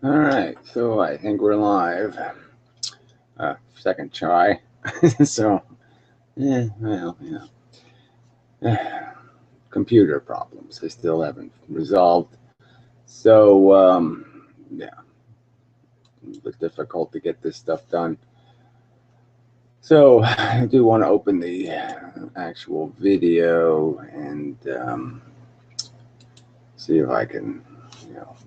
All right, so I think we're live. Second try. So, well, computer problems I still haven't resolved. So, yeah, a bit difficult to get this stuff done. So, I do want to open the actual video and see if I can,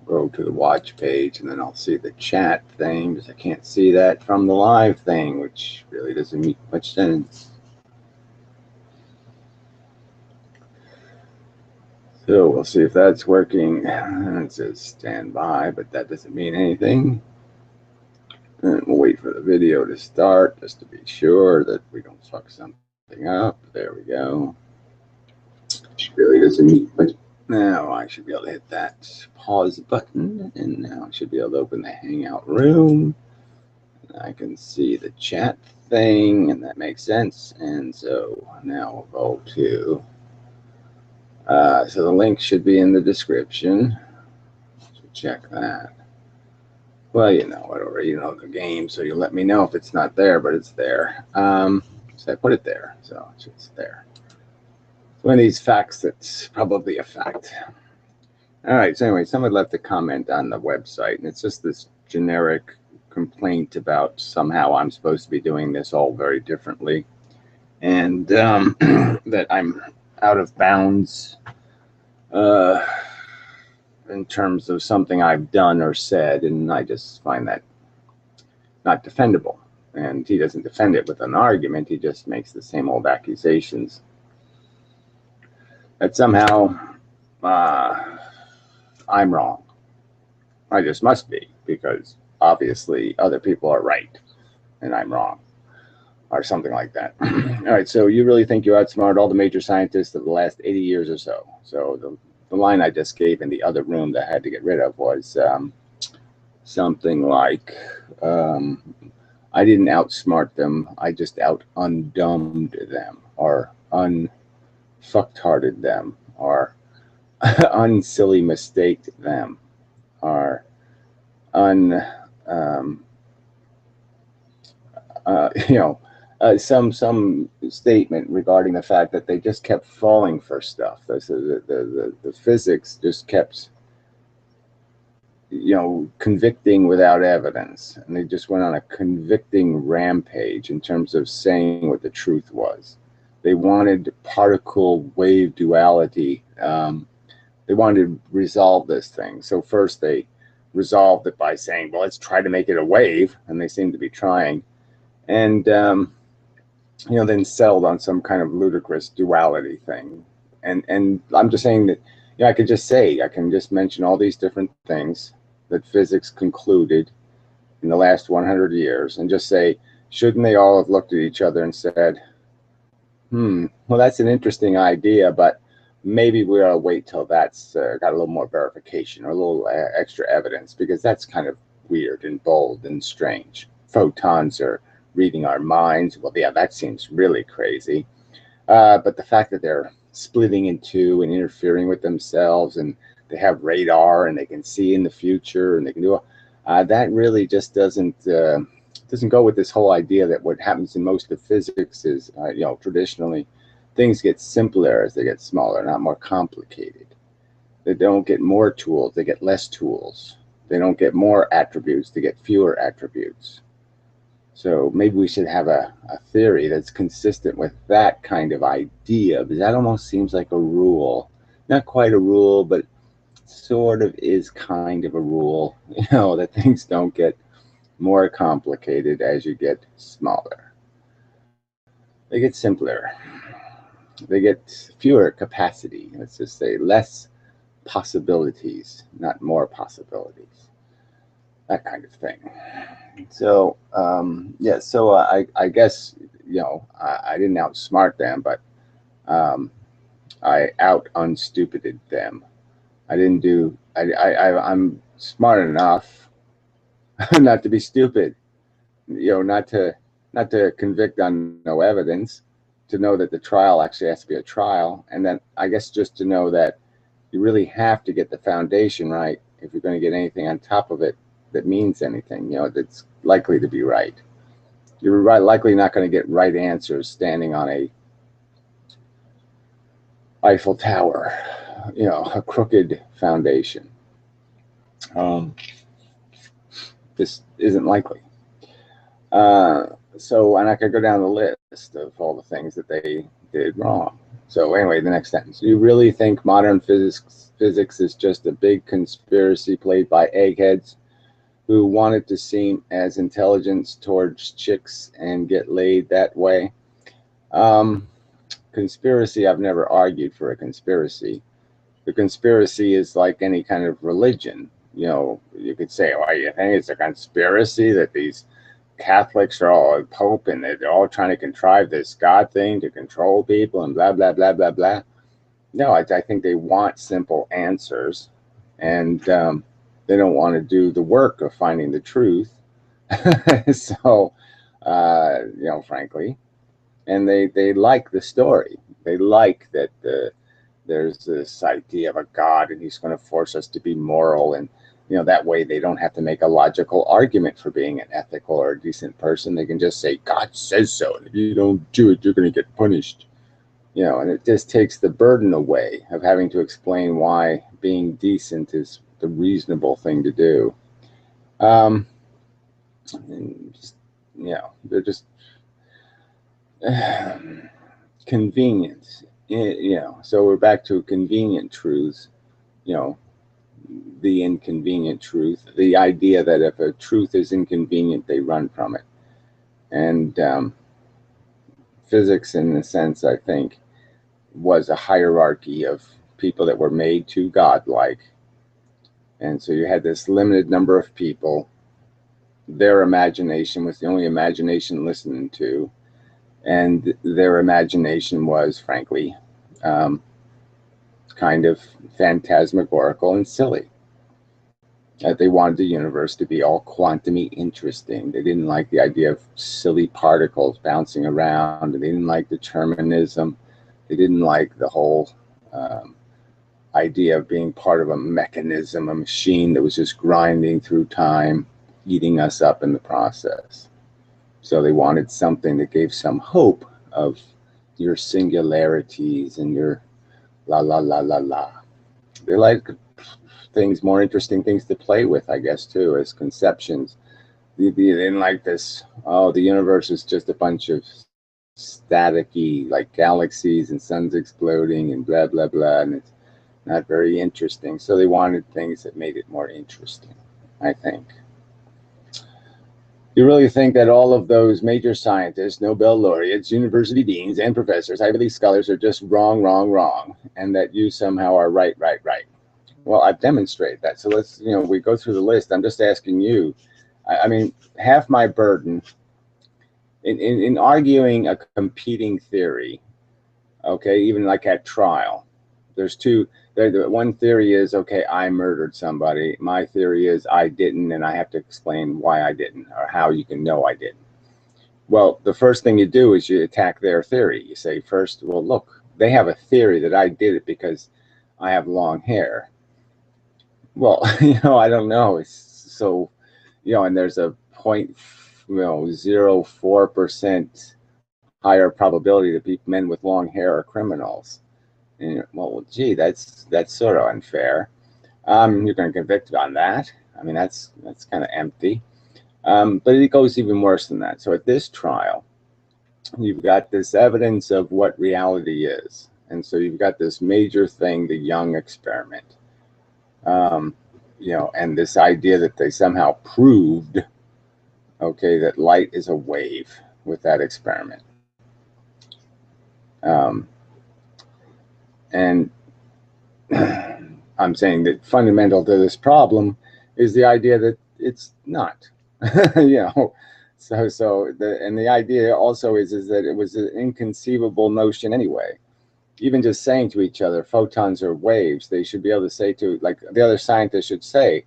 go to the watch page, and then I'll see the chat thing because I can't see that from the live thing, which really doesn't make much sense. So we'll see if that's working. It says stand by, but that doesn't mean anything. And we'll wait for the video to start just to be sure that we don't fuck something up. There we go. Really doesn't mean much. Now I should be able to hit that pause button, and now I should be able to open the Hangout room. I can see the chat thing, and that makes sense. And so now we'll go to. So the link should be in the description. So check that. Well, whatever, the game, so you'll let me know if it's not there, but it's there. So I put it there, so it's there. One of these facts that's probably a fact. All right, so anyway, someone left a comment on the website, and it's just this generic complaint about somehow I'm supposed to be doing this all very differently, and that I'm out of bounds in terms of something I've done or said, and I just find that not defendable. And he doesn't defend it with an argument, he just makes the same old accusations that somehow I'm wrong. I just must be, because obviously other people are right and I'm wrong, or something like that. All right, so you really think you outsmarted all the major scientists of the last 80 years or so? So the line I just gave in the other room that I had to get rid of was something like, I didn't outsmart them, I just out-undumbed them, or unfucked-hearted them, or unsilly mistaked them, or some statement regarding the fact that they just kept falling for stuff. The physics just kept convicting without evidence, and they just went on a convicting rampage in terms of saying what the truth was. They wanted particle wave duality. They wanted to resolve this thing. So first they resolved it by saying, well, let's try to make it a wave, and they seem to be trying, and then settled on some kind of ludicrous duality thing. And I'm just saying that I can just mention all these different things that physics concluded in the last 100 years, and just say, shouldn't they all have looked at each other and said, well, that's an interesting idea, but maybe we ought to wait till that's got a little more verification or a little extra evidence, because that's kind of weird and bold and strange. Photons are reading our minds. Well, yeah, that seems really crazy. But the fact that they're splitting in two and interfering with themselves, and they have radar and they can see in the future and they can do that, really just doesn't go with this whole idea that what happens in most of physics is, traditionally, things get simpler as they get smaller, not more complicated. They don't get more tools, they get less tools. They don't get more attributes, they get fewer attributes. So maybe we should have a theory that's consistent with that kind of idea, because that almost seems like a rule. Not quite a rule, but sort of is kind of a rule, that things don't get more complicated as you get smaller. They get simpler. They get fewer capacity. Let's just say less possibilities, not more possibilities. That kind of thing. So, so I guess, I didn't outsmart them, but I out-unstupided them. I didn't do, I'm smart enough not to be stupid, not to convict on no evidence, to know that the trial actually has to be a trial, and then I guess just to know that you really have to get the foundation right if you're going to get anything on top of it. that means anything, that's likely to be right. You're likely not going to get right answers standing on a Eiffel Tower, a crooked foundation. This isn't likely. So, and I could go down the list of all the things that they did wrong. So anyway, the next sentence. Do you really think modern physics is just a big conspiracy played by eggheads who wanted to seem as intelligent towards chicks and get laid that way? Conspiracy, I've never argued for a conspiracy. The conspiracy is like any kind of religion. You could say, well, you think it's a conspiracy that these Catholics are all Pope and they're all trying to contrive this God thing to control people and blah, blah, blah, blah, blah. No, I think they want simple answers, and they don't want to do the work of finding the truth. So, frankly, and they like the story. They like that there's this idea of a God and he's going to force us to be moral, and that way they don't have to make a logical argument for being an ethical or a decent person. They can just say, God says so, and if you don't do it, you're going to get punished. And it just takes the burden away of having to explain why being decent is the reasonable thing to do. And just, they're just convenient. So we're back to convenient truths, the inconvenient truth, the idea that if a truth is inconvenient, they run from it. And physics, in a sense, I think, was a hierarchy of people that were made too godlike. And so you had this limited number of people. Their imagination was the only imagination listened to. And their imagination was, frankly, kind of phantasmagorical and silly. They wanted the universe to be all quantum-y interesting. They didn't like the idea of silly particles bouncing around. They didn't like determinism. They didn't like the whole idea of being part of a mechanism, a machine that was just grinding through time, eating us up in the process. So they wanted something that gave some hope of your singularities and your la la la la la. They like things, more interesting things to play with, I guess, too, as conceptions. They didn't like this, the universe is just a bunch of staticky, like galaxies and suns exploding and blah, blah, blah, and it's not very interesting. So they wanted things that made it more interesting, I think. You really think that all of those major scientists, Nobel laureates, university deans, and professors, Ivy League scholars are just wrong, wrong, wrong, and that you somehow are right, right, right? Well, I've demonstrated that. So let's, we go through the list. I'm just asking you, I mean, half my burden in arguing a competing theory, okay, even like at trial, there's two. One theory is, okay, I murdered somebody. My theory is I didn't, and I have to explain why I didn't, or how you can know I didn't. Well, the first thing you do is you attack their theory. You say, first, well, look, they have a theory that I did it because I have long hair. Well, I don't know. It's so, and there's a 0.04% higher probability that men with long hair are criminals. And well, gee, that's sort of unfair. You're going to convict on that. I mean, that's kind of empty. But it goes even worse than that. So at this trial, you've got this evidence of what reality is. And so you've got this major thing, the Young experiment. And this idea that they somehow proved, okay, that light is a wave with that experiment. And I'm saying that fundamental to this problem is the idea that it's not, So the idea also is that it was an inconceivable notion anyway. Even just saying to each other, photons are waves, they should be able to say to, like the other scientists should say,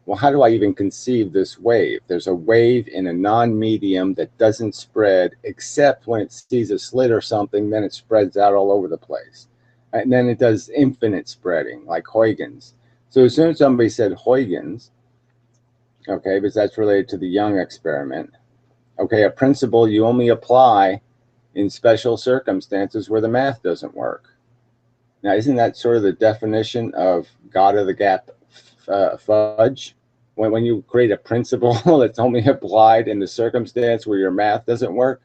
well, how do I even conceive this wave? There's a wave in a non-medium that doesn't spread, except when it sees a slit or something, then it spreads out all over the place. And then it does infinite spreading, like Huygens. So as soon as somebody said Huygens, Okay, because that's related to the Young experiment. Okay, a principle you only apply in special circumstances where the math doesn't work. Now, isn't that sort of the definition of God of the gap fudge? When you create a principle that's only applied in the circumstance where your math doesn't work,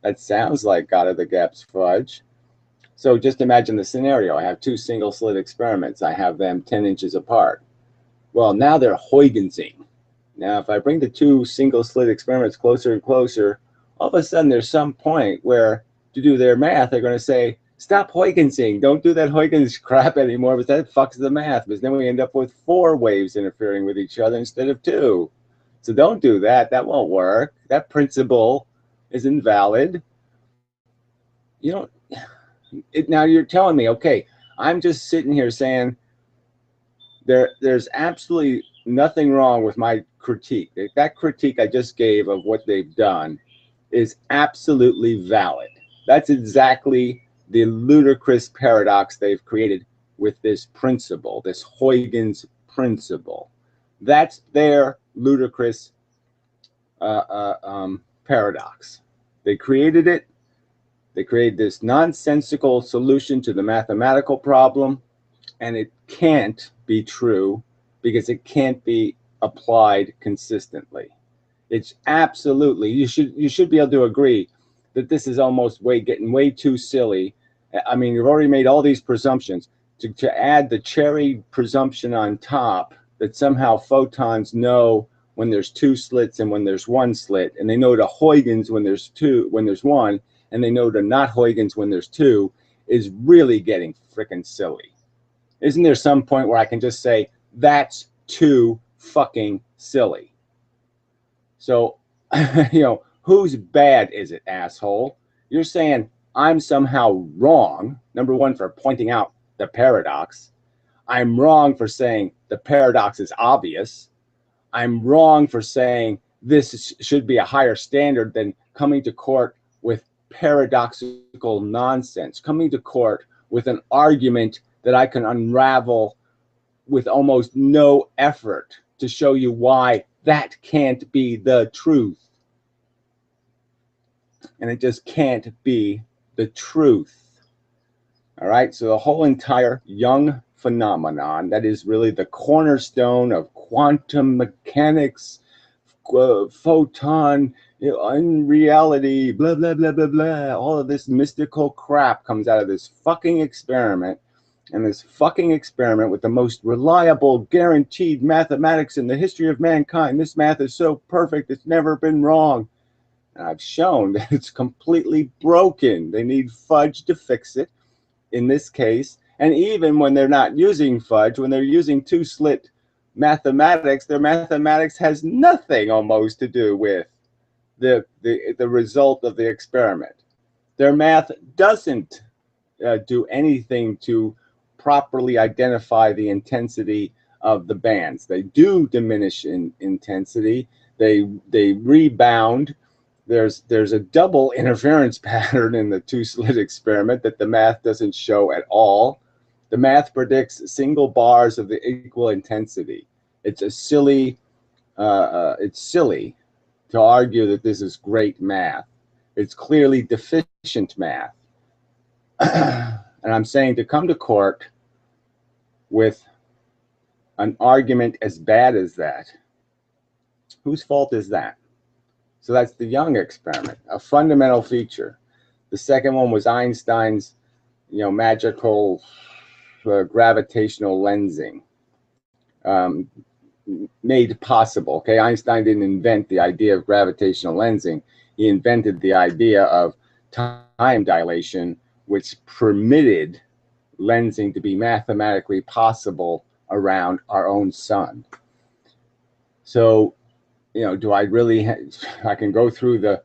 that sounds like God of the gap's fudge. So just imagine the scenario. I have two single slit experiments. I have them 10 inches apart. Well, now they're Huygensing. Now, if I bring the two single slit experiments closer and closer, all of a sudden there's some point where to do their math, they're going to say, stop Huygensing. Don't do that Huygens crap anymore, because that fucks the math. Because then we end up with 4 waves interfering with each other instead of 2. So don't do that. That won't work. That principle is invalid. You don't. Now you're telling me, okay, I'm just sitting here saying there's absolutely nothing wrong with my critique. That critique I just gave of what they've done is absolutely valid. That's exactly the ludicrous paradox they've created with this principle, this Huygens principle. That's their ludicrous paradox. They created it. They created this nonsensical solution to the mathematical problem, and it can't be true because it can't be applied consistently. It's absolutely, you should be able to agree that this is almost getting way too silly. I mean, you've already made all these presumptions. To add the cherry presumption on top that somehow photons know when there's 2 slits and when there's 1 slit, and they know to Huygens when there's 1, and they know to not Huygens when there's 2, is really getting freaking silly. Isn't there some point where I can just say, that's too fucking silly? So, whose bad is it, asshole? You're saying I'm somehow wrong, number one, for pointing out the paradox. I'm wrong for saying the paradox is obvious. I'm wrong for saying this should be a higher standard than coming to court with paradoxical nonsense, coming to court with an argument that I can unravel with almost no effort to show you why that can't be the truth. And it just can't be the truth. All right, so the whole entire Young phenomenon, that is really the cornerstone of quantum mechanics, photon, unreality, blah, blah, blah, blah, blah. All of this mystical crap comes out of this fucking experiment. And this fucking experiment with the most reliable, guaranteed mathematics in the history of mankind. This math is so perfect, it's never been wrong. And I've shown that it's completely broken. They need fudge to fix it in this case. And even when they're not using fudge, when they're using 2-slit mathematics, their mathematics has nothing almost to do with the result of the experiment. Their math doesn't do anything to properly identify the intensity of the bands. They do diminish in intensity. They rebound. There's a double interference pattern in the 2-slit experiment that the math doesn't show at all. The math predicts single bars of the equal intensity. It's silly to argue that this is great math. It's clearly deficient math. And I'm saying to come to court with an argument as bad as that, whose fault is that? So that's the Young experiment, a fundamental feature. The second one was Einstein's, magical gravitational lensing, made possible. Okay, Einstein didn't invent the idea of gravitational lensing. He invented the idea of time dilation, which permitted lensing to be mathematically possible around our own sun. So, do I really? I can go through the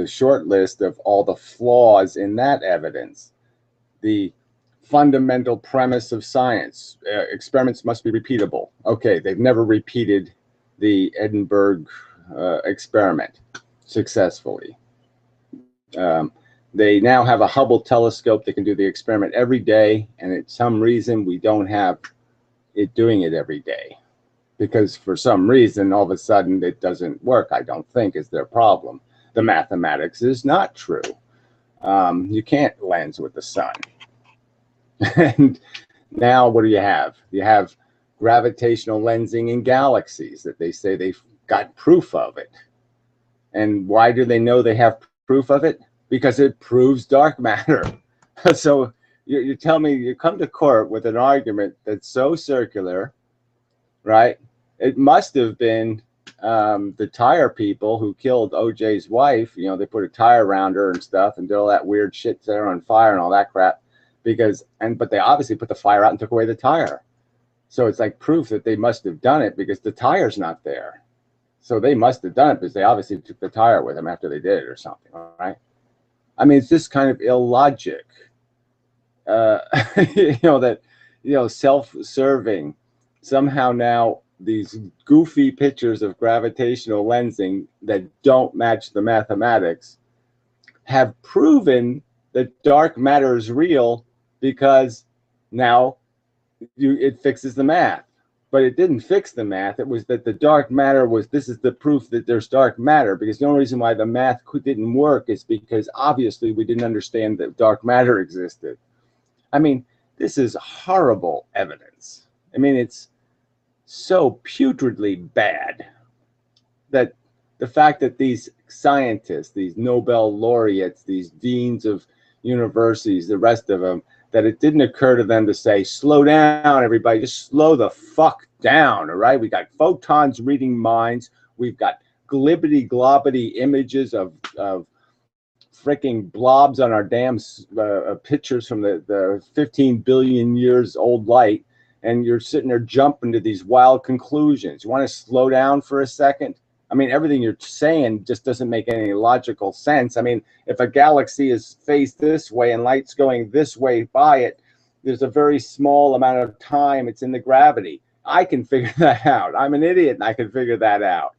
short list of all the flaws in that evidence. The fundamental premise of science: experiments must be repeatable. Okay, they've never repeated the Edinburgh experiment successfully. They now have a Hubble telescope that can do the experiment every day, and for some reason we don't have it doing it every day. because for some reason, all of a sudden, it doesn't work, I don't think, is their problem. The mathematics is not true. You can't lens with the sun. And now what do you have? You have gravitational lensing in galaxies that they say they've got proof of it. And why do they know they have proof of it? Because it proves dark matter. So you tell me, you come to court with an argument that's so circular, right? It must have been the tire people who killed OJ's wife. You know, they put a tire around her and stuff and did all that weird shit, set her on fire and all that crap. But they obviously put the fire out and took away the tire. So it's like proof that they must have done it because the tire's not there. So they must have done it because they obviously took the tire with them after they did it or something, right? I mean, it's just kind of illogic. Self-serving. Somehow now these goofy pictures of gravitational lensing that don't match the mathematics have proven that dark matter is real because now it fixes the math. But it didn't fix the math. It was that the dark matter this is the proof that there's dark matter, because the only reason why the math didn't work is because obviously we didn't understand that dark matter existed. I mean, this is horrible evidence. I mean, it's so putridly bad that the fact that these scientists, these Nobel laureates, these deans of universities, the rest of them, that it didn't occur to them to say, slow down, everybody, just slow the fuck down, all right? We got photons reading minds. We've got glibbity-globbity images of freaking blobs on our damn pictures from the 15 billion years old light, and you're sitting there jumping to these wild conclusions. You want to slow down for a second? I mean, everything you're saying just doesn't make any logical sense. I mean, if a galaxy is faced this way and light's going this way by it, there's a very small amount of time it's in the gravity. I can figure that out. I'm an idiot and I can figure that out.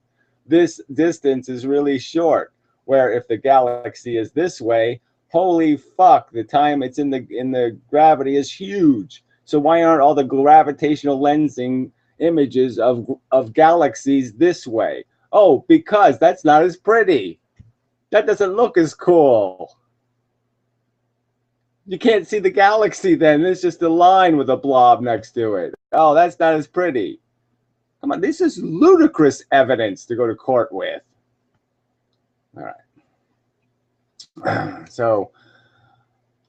This distance is really short, where if the galaxy is this way, holy fuck, the time it's in the gravity is huge. So why aren't all the gravitational lensing images of galaxies this way? Oh, because that's not as pretty. That doesn't look as cool. You can't see the galaxy then. It's just a line with a blob next to it. Oh, that's not as pretty. Come on, this is ludicrous evidence to go to court with. All right. So,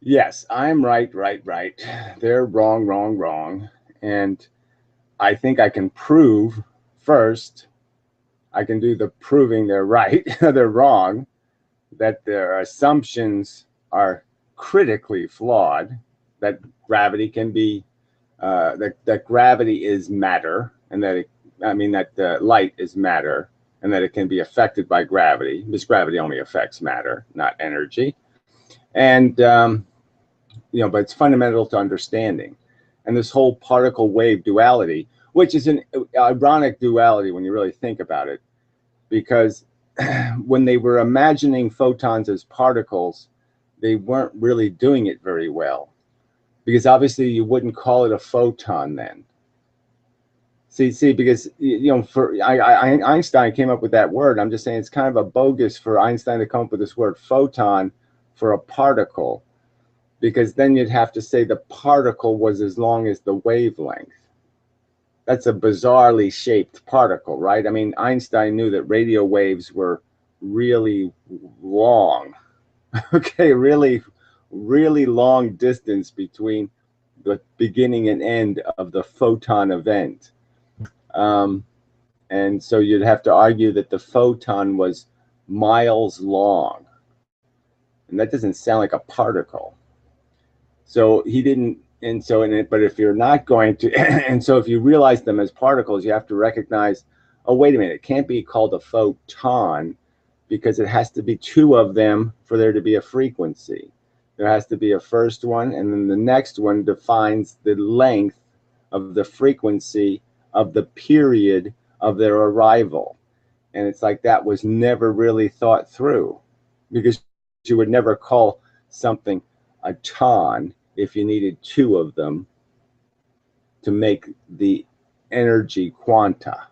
yes, I'm right. They're wrong. And I think I can prove first, I can do the proving they're right, they're wrong, that their assumptions are critically flawed, that gravity can be, that gravity is matter, and that that light is matter, and that it can be affected by gravity, because gravity only affects matter, not energy. And, but it's fundamental to understanding. And this whole particle wave duality, which is an ironic duality when you really think about it, because when they were imagining photons as particles, they weren't really doing it very well, because obviously you wouldn't call it a photon then. See, because Einstein came up with that word. I'm just saying it's kind of a bogus for Einstein to come up with this word photon for a particle, because then you'd have to say the particle was as long as the wavelength. That's a bizarrely shaped particle, right? I mean, Einstein knew that radio waves were really long. Okay, really long distance between the beginning and end of the photon event. And so you'd have to argue that the photon was miles long. And that doesn't sound like a particle. So he didn't, but if you're not going to, and so if you realize them as particles, you have to recognize, oh, wait a minute, it can't be called a photon because it has to be two of them for there to be a frequency. There has to be a first one, and then the next one defines the length of the frequency of the period of their arrival. And it's like that was never really thought through, because you would never call something a ton if you needed two of them to make the energy quanta.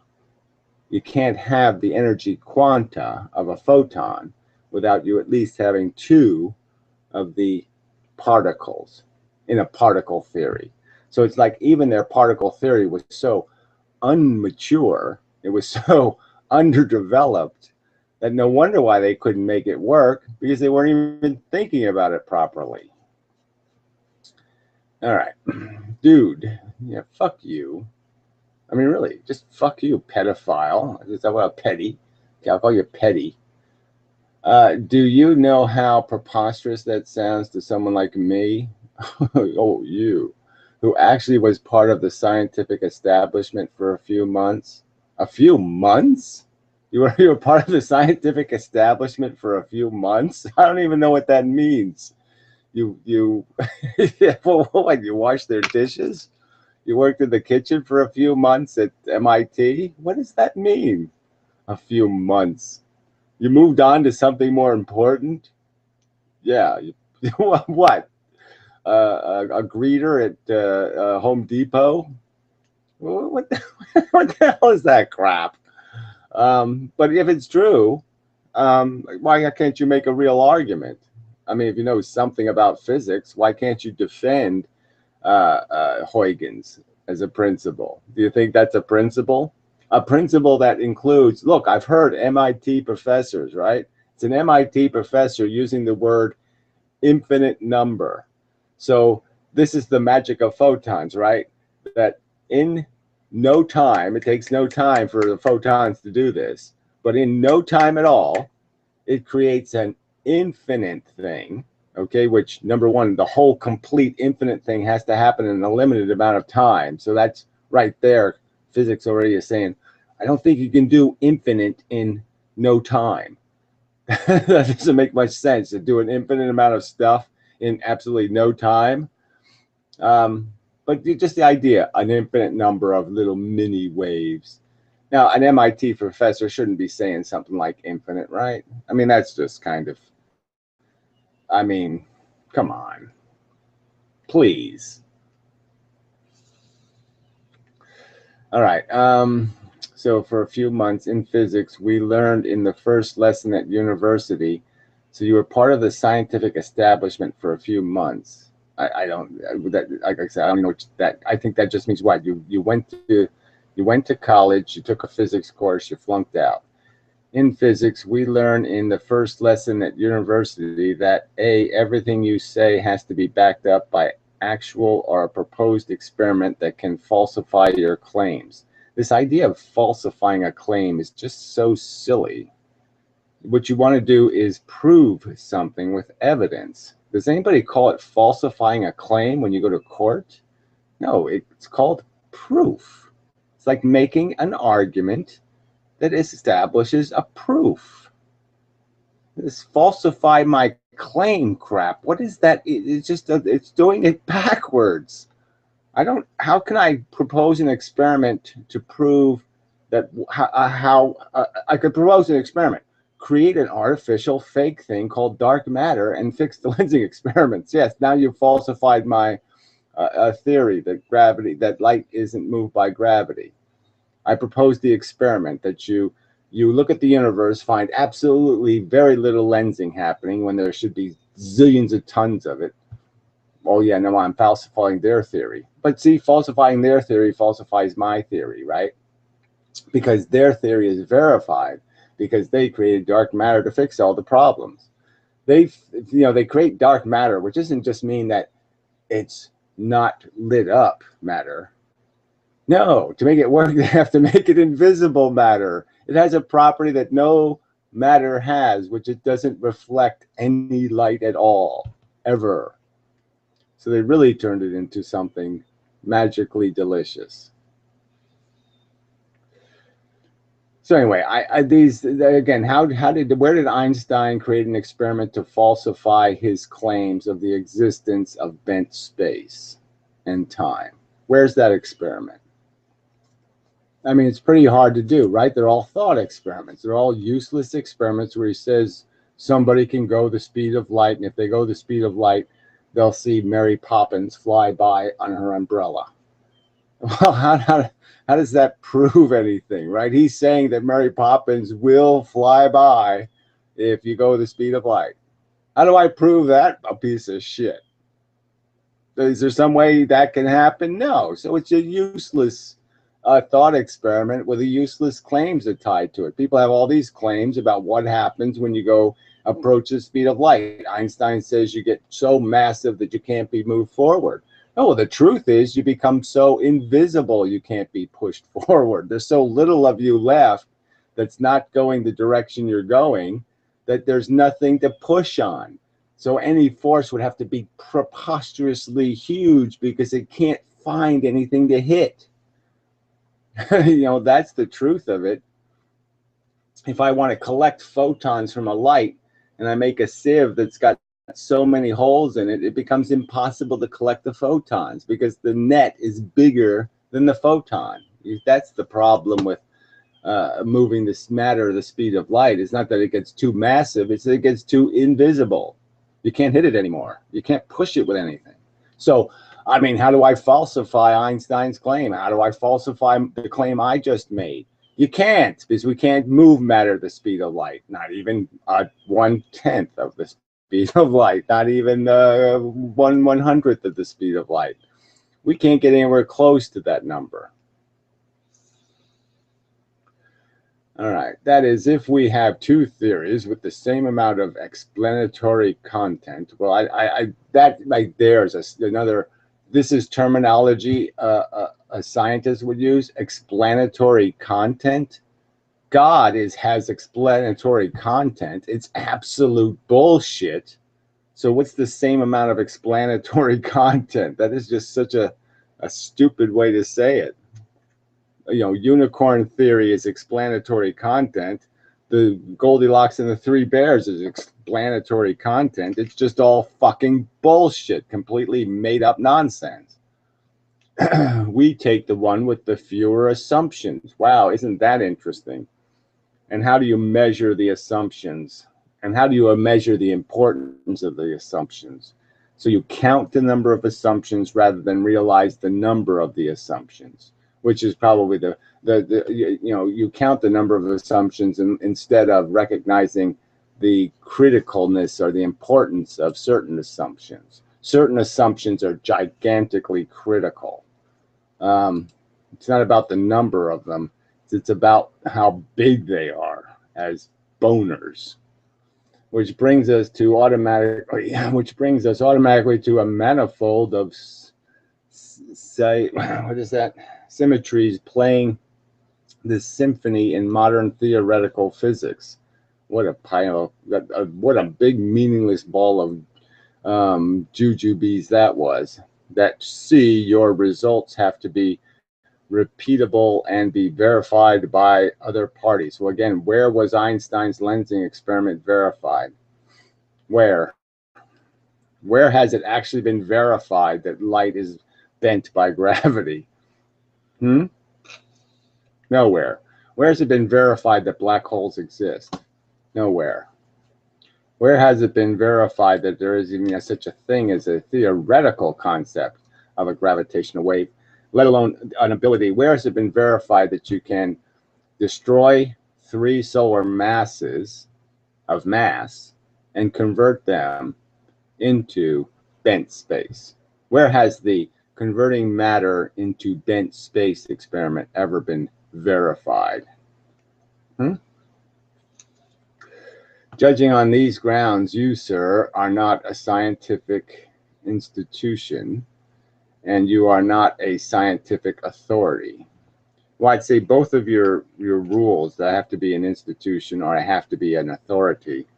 You can't have the energy quanta of a photon without you at least having two of the particles in a particle theory. So it's like even their particle theory was so unmature, it was so underdeveloped, that no wonder why they couldn't make it work, because they weren't even thinking about it properly. All right, dude, yeah, fuck you. I mean, really, just fuck you, pedophile. Is that what a petty? Okay, I'll call you petty. Do you know how preposterous that sounds to someone like me? Oh, you, who actually was part of the scientific establishment for a few months? A few months? You were part of the scientific establishment for a few months? I don't even know what that means. You yeah, well, what, you wash their dishes? You worked in the kitchen for a few months at MIT? What does that mean? A few months. You moved on to something more important? Yeah. What? A greeter at Home Depot? What the, what the hell is that crap? But if it's true, why can't you make a real argument? I mean, if you know something about physics, why can't you defend Huygens as a principle? Do you think that's a principle? A principle that includes, look, I've heard MIT professors, right? It's an MIT professor using the word infinite number. So this is the magic of photons, right? That in no time, it takes no time for the photons to do this, but in no time at all, it creates an infinite thing, okay, which, number one, the whole complete infinite thing has to happen in a limited amount of time. So that's right there. Physics already is saying, I don't think you can do infinite in no time. That doesn't make much sense to do an infinite amount of stuff in absolutely no time. But just the idea, an infinite number of little mini waves. Now, an MIT professor shouldn't be saying something like infinite, right? I mean, that's just kind of, I mean, come on, please. All right. So for a few months in physics, we learned in the first lesson at university. So you were part of the scientific establishment for a few months. I don't, that, like I said, I don't know what that, I think that just means what? You went to college, you took a physics course, you flunked out. In physics, we learn in the first lesson at university that everything you say has to be backed up by actual or a proposed experiment that can falsify your claims. This idea of falsifying a claim is just so silly. What you want to do is prove something with evidence. Does anybody call it falsifying a claim when you go to court? No, it's called proof. It's like making an argument that establishes a proof. This falsify my claim crap, what is that? It's just, it's doing it backwards. How can I propose an experiment to prove that I could propose an experiment, create an artificial fake thing called dark matter and fix the lensing experiments. Yes, now you've falsified my theory that light isn't moved by gravity. I propose the experiment that you look at the universe, find absolutely very little lensing happening when there should be zillions of tons of it. Oh yeah, no, I'm falsifying their theory. But see, falsifying their theory falsifies my theory, right? Because their theory is verified because they created dark matter to fix all the problems. They create dark matter, which doesn't just mean that it's not lit up matter. No, to make it work, they have to make it invisible matter. It has a property that no matter has, which it doesn't reflect any light at all, ever. So they really turned it into something magically delicious. So anyway, where did Einstein create an experiment to falsify his claims of the existence of bent space and time? Where's that experiment? I mean, it's pretty hard to do, right? They're all thought experiments. They're all useless experiments where he says somebody can go the speed of light, and if they go the speed of light, they'll see Mary Poppins fly by on her umbrella. Well, how does that prove anything, right? He's saying that Mary Poppins will fly by if you go the speed of light. How do I prove that? A piece of shit. Is there some way that can happen? No. So it's a useless thought experiment with a useless claims are tied to it. People have all these claims about what happens when you go approach the speed of light. Einstein says you get so massive that you can't be moved forward. No, well, the truth is you become so invisible you can't be pushed forward. There's so little of you left that's not going the direction you're going that there's nothing to push on. So any force would have to be preposterously huge because it can't find anything to hit. That's the truth of it. If I want to collect photons from a light and I make a sieve that's got so many holes in it, it becomes impossible to collect the photons because the net is bigger than the photon. That's the problem with moving this matter at the speed of light. It's not that it gets too massive, it's that it gets too invisible. You can't hit it anymore. You can't push it with anything. So, I mean, how do I falsify Einstein's claim? How do I falsify the claim I just made? You can't, because we can't move matter at the speed of light, not even 1/10 of the speed of light, not even 1/100th of the speed of light. We can't get anywhere close to that number. All right, that is, if we have two theories with the same amount of explanatory content. Well, that right there is another. This is terminology a scientist would use. Explanatory content. God has explanatory content. It's absolute bullshit. So what's the same amount of explanatory content? That is just such a stupid way to say it. Unicorn theory is explanatory content. The Goldilocks and the Three Bears is explanatory content. It's just all fucking bullshit, completely made up nonsense. We take the one with the fewer assumptions. Wow, isn't that interesting? And how do you measure the assumptions? And how do you measure the importance of the assumptions? So you count the number of assumptions rather than realize the number of the assumptions, which is probably you count the number of assumptions instead of recognizing the criticalness or the importance of certain assumptions. Certain assumptions are gigantically critical. It's not about the number of them. It's about how big they are as boners, which brings us automatically to a manifold of symmetries playing this symphony in modern theoretical physics. What a big meaningless ball of jujubes that was. That your results have to be repeatable and be verified by other parties. So again, where was Einstein's lensing experiment verified? Where has it actually been verified that light is bent by gravity? Nowhere. Where has it been verified that black holes exist? Nowhere. Where has it been verified that there is even such a thing as a theoretical concept of a gravitational wave, let alone an ability? Where has it been verified that you can destroy 3 solar masses of mass and convert them into bent space? Where has the converting matter into bent space experiment ever been verified? Judging on these grounds, you, sir, are not a scientific institution, and you are not a scientific authority. Well, I'd say both of your rules, that I have to be an institution or I have to be an authority,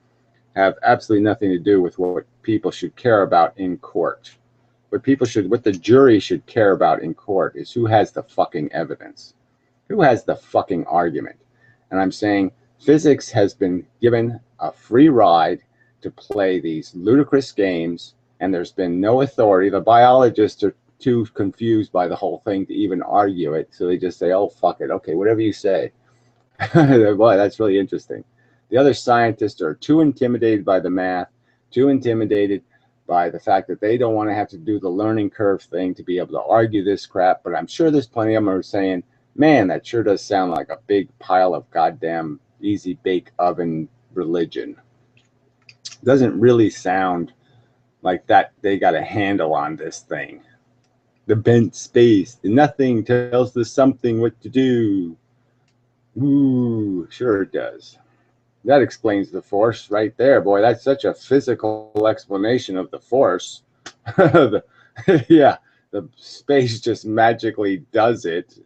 have absolutely nothing to do with what people should care about in court. What the jury should care about in court is who has the fucking evidence, who has the fucking argument. And I'm saying physics has been given a free ride to play these ludicrous games, and there's been no authority. The biologists are too confused by the whole thing to even argue it, so they just say, oh, fuck it, okay, whatever you say. Boy, that's really interesting. The other scientists are too intimidated by the math, too intimidated by the fact that they don't want to have to do the learning curve thing to be able to argue this crap. But I'm sure there's plenty of them who are saying, man, that sure does sound like a big pile of goddamn easy bake oven religion. Doesn't really sound like that they got a handle on this thing. The bent space, the nothing tells the something what to do. Ooh, sure it does. That explains the force right there, boy. That's such a physical explanation of the force. Yeah, the space just magically does it,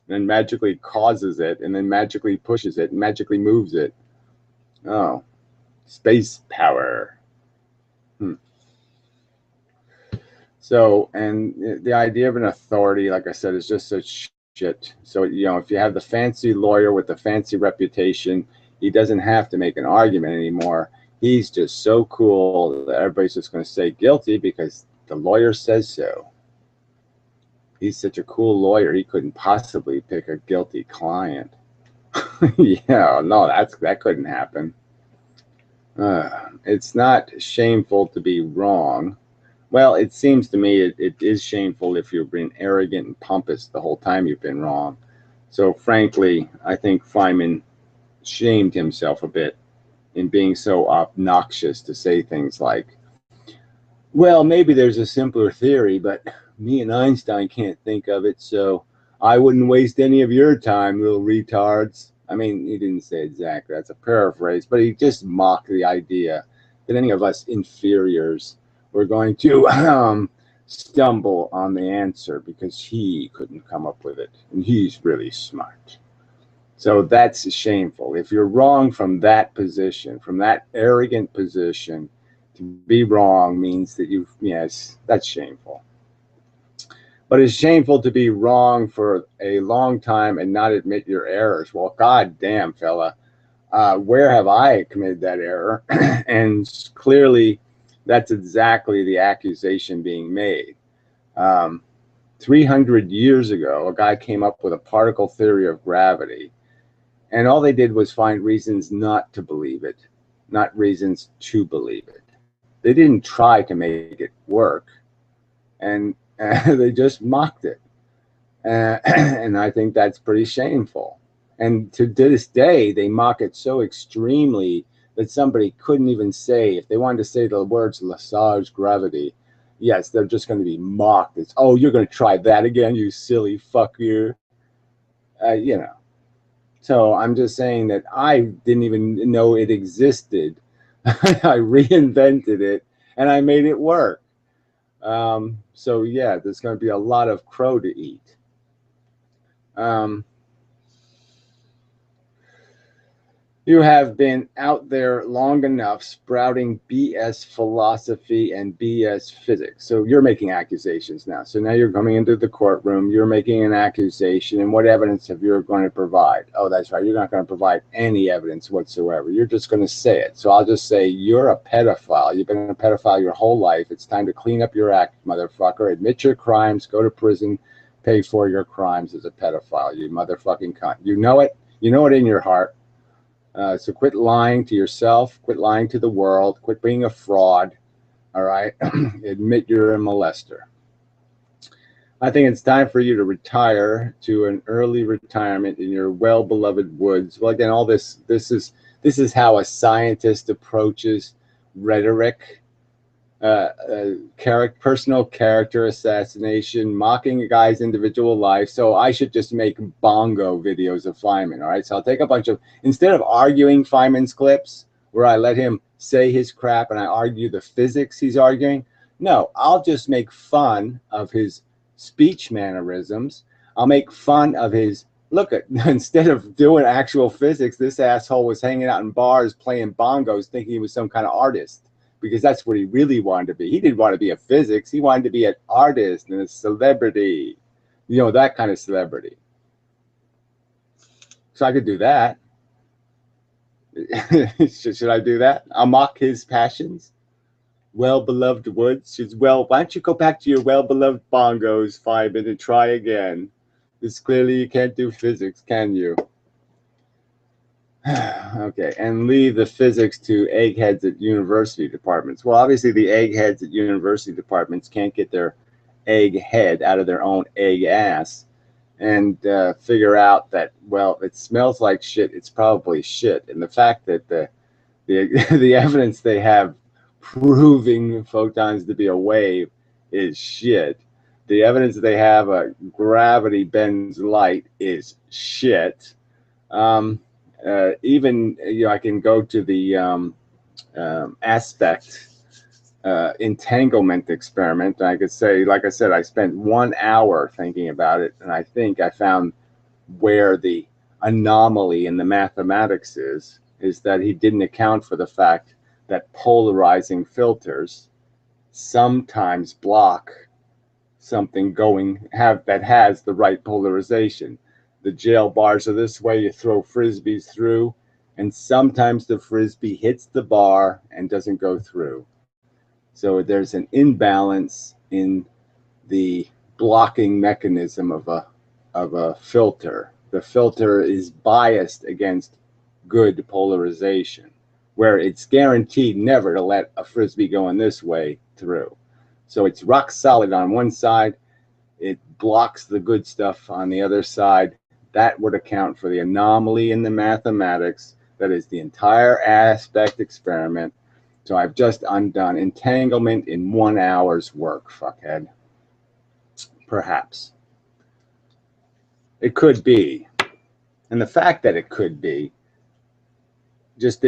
then magically causes it, and then magically pushes it, and magically moves it. Oh, space power. So, and the idea of an authority, like I said, is just such shit. So, you know, if you have the fancy lawyer with the fancy reputation, he doesn't have to make an argument anymore. He's just so cool that everybody's just going to say guilty because the lawyer says so. He's such a cool lawyer, he couldn't possibly pick a guilty client. Yeah, no, that couldn't happen. It's not shameful to be wrong. Well, it seems to me it is shameful if you've been arrogant and pompous the whole time you've been wrong. So frankly, I think Feynman shamed himself a bit in being so obnoxious to say things like, well, maybe there's a simpler theory, but me and Einstein can't think of it, so I wouldn't waste any of your time, little retards. I mean, he didn't say exactly, that's a paraphrase, but he just mocked the idea that any of us inferiors were going to stumble on the answer because he couldn't come up with it, and he's really smart. So that's shameful. If you're wrong from that position, from that arrogant position, to be wrong means that yes, that's shameful. But it's shameful to be wrong for a long time and not admit your errors. Well, god damn, fella, where have I committed that error? And clearly, that's exactly the accusation being made. 300 years ago, a guy came up with a particle theory of gravity, and all they did was find reasons not to believe it, not reasons to believe it. They didn't try to make it work, and they just mocked it. And I think that's pretty shameful. And to this day, they mock it so extremely that somebody couldn't even say, if they wanted to say the words Lesage gravity, yes, they're just going to be mocked. It's, oh, you're going to try that again, you silly fucker. You know. So I'm just saying that I didn't even know it existed. I reinvented it, and I made it work. So yeah, there's going to be a lot of crow to eat. You have been out there long enough sprouting BS philosophy and BS physics. So you're making accusations now. So now you're coming into the courtroom, you're making an accusation, and what evidence have you going to provide? Oh, that's right, you're not going to provide any evidence whatsoever. You're just going to say it. So I'll just say, you're a pedophile. You've been a pedophile your whole life. It's time to clean up your act, motherfucker. Admit your crimes, go to prison, pay for your crimes as a pedophile, you motherfucking cunt. You know it. You know it in your heart. So quit lying to yourself, quit lying to the world, quit being a fraud, all right? Admit you're a molester. I think it's time for you to retire to an early retirement in your well-beloved woods. Well, again, all this is how a scientist approaches rhetoric, personal character assassination, mocking a guy's individual life. So I should just make bongo videos of Feynman, all right? So I'll take a bunch of, instead of arguing Feynman's clips, where I let him say his crap and I argue the physics he's arguing, no, I'll just make fun of his speech mannerisms. I'll make fun of his, look at, instead of doing actual physics, this asshole was hanging out in bars playing bongos thinking he was some kind of artist, because that's what he really wanted to be. He didn't want to be a physics. He wanted to be an artist and a celebrity, you know, that kind of celebrity. So I could do that. Should I do that? I'll mock his passions. Well-beloved woods. Well, why don't you go back to your well-beloved bongos, Feynman, and try again? Because clearly you can't do physics, can you? Okay, and leave the physics to eggheads at university departments. Well, obviously the eggheads at university departments can't get their egg head out of their own egg ass and figure out that, well, it smells like shit, it's probably shit. And the fact that the evidence they have proving photons to be a wave is shit. The evidence they have gravity bends light is shit. Even I can go to the aspect entanglement experiment. And I could say, like I said, I spent 1 hour thinking about it, and I think I found where the anomaly in the mathematics is that he didn't account for the fact that polarizing filters sometimes block something that has the right polarization. The jail bars are this way, you throw frisbees through, and sometimes the frisbee hits the bar and doesn't go through. So there's an imbalance in the blocking mechanism of a filter. The filter is biased against good polarization, where it's guaranteed never to let a frisbee going this way through. So it's rock solid on one side, it blocks the good stuff on the other side. That would account for the anomaly in the mathematics. That is the entire aspect experiment. So I've just undone entanglement in 1 hour's work, fuckhead. Perhaps. It could be. And the fact that it could be just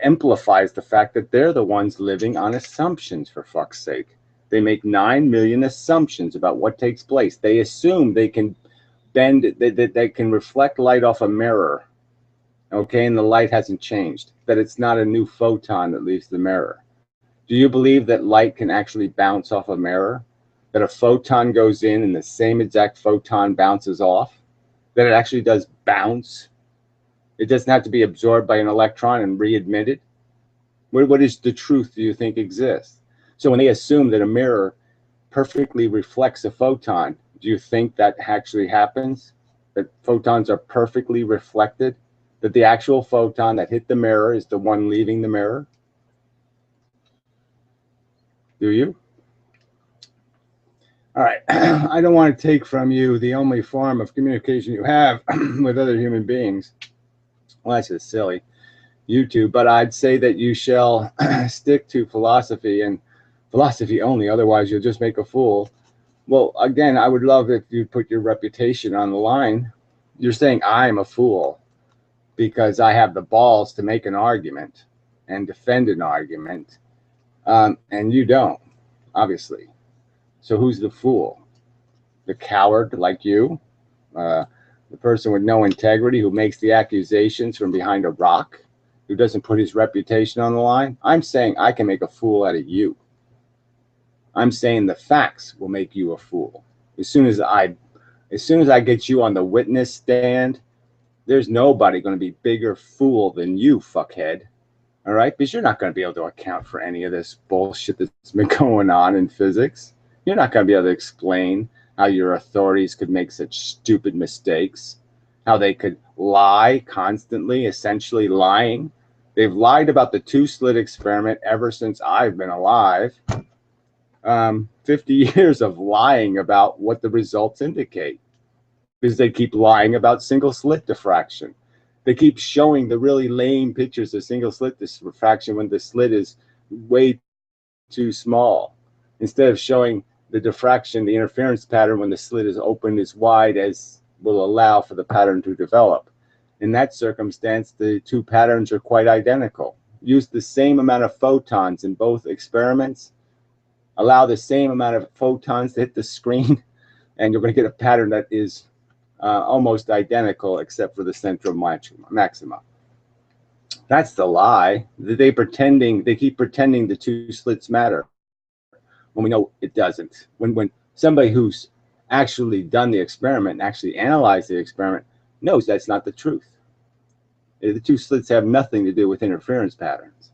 amplifies the fact that they're the ones living on assumptions, for fuck's sake. They make 9 million assumptions about what takes place. They assume they can they can reflect light off a mirror, okay, and the light hasn't changed, that it's not a new photon that leaves the mirror. Do you believe that light can actually bounce off a mirror? That a photon goes in and the same exact photon bounces off? That it actually does bounce? It doesn't have to be absorbed by an electron and readmitted? What is the truth do you think exists? So when they assume that a mirror perfectly reflects a photon, do you think that actually happens? That photons are perfectly reflected? That the actual photon that hit the mirror is the one leaving the mirror? Do you? All right. I don't want to take from you the only form of communication you have with other human beings. Well, that's just silly. YouTube, but I'd say that you shall stick to philosophy and philosophy only, otherwise you'll just make a fool. Well, again, I would love if you put your reputation on the line. You're saying I'm a fool because I have the balls to make an argument and defend an argument, and you don't, obviously. So who's the fool? The coward like you? The person with no integrity who makes the accusations from behind a rock? Who doesn't put his reputation on the line? I'm saying I can make a fool out of you. I'm saying the facts will make you a fool. As soon as I get you on the witness stand, there's nobody going to be bigger fool than you, fuckhead. All right? Because you're not going to be able to account for any of this bullshit that's been going on in physics. You're not going to be able to explain how your authorities could make such stupid mistakes, how they could lie constantly, essentially lying. They've lied about the two-slit experiment ever since I've been alive. 50 years of lying about what the results indicate, because they keep lying about single-slit diffraction. They keep showing the really lame pictures of single-slit diffraction when the slit is way too small, instead of showing the diffraction, the interference pattern, when the slit is open as wide as will allow for the pattern to develop. In that circumstance, the two patterns are quite identical. Use the same amount of photons in both experiments, allow the same amount of photons to hit the screen, and you're going to get a pattern that is almost identical except for the central maxima. That's the lie. They keep pretending the two slits matter when we know it doesn't. When somebody who's actually done the experiment and actually analyzed the experiment knows that's not the truth. The two slits have nothing to do with interference patterns.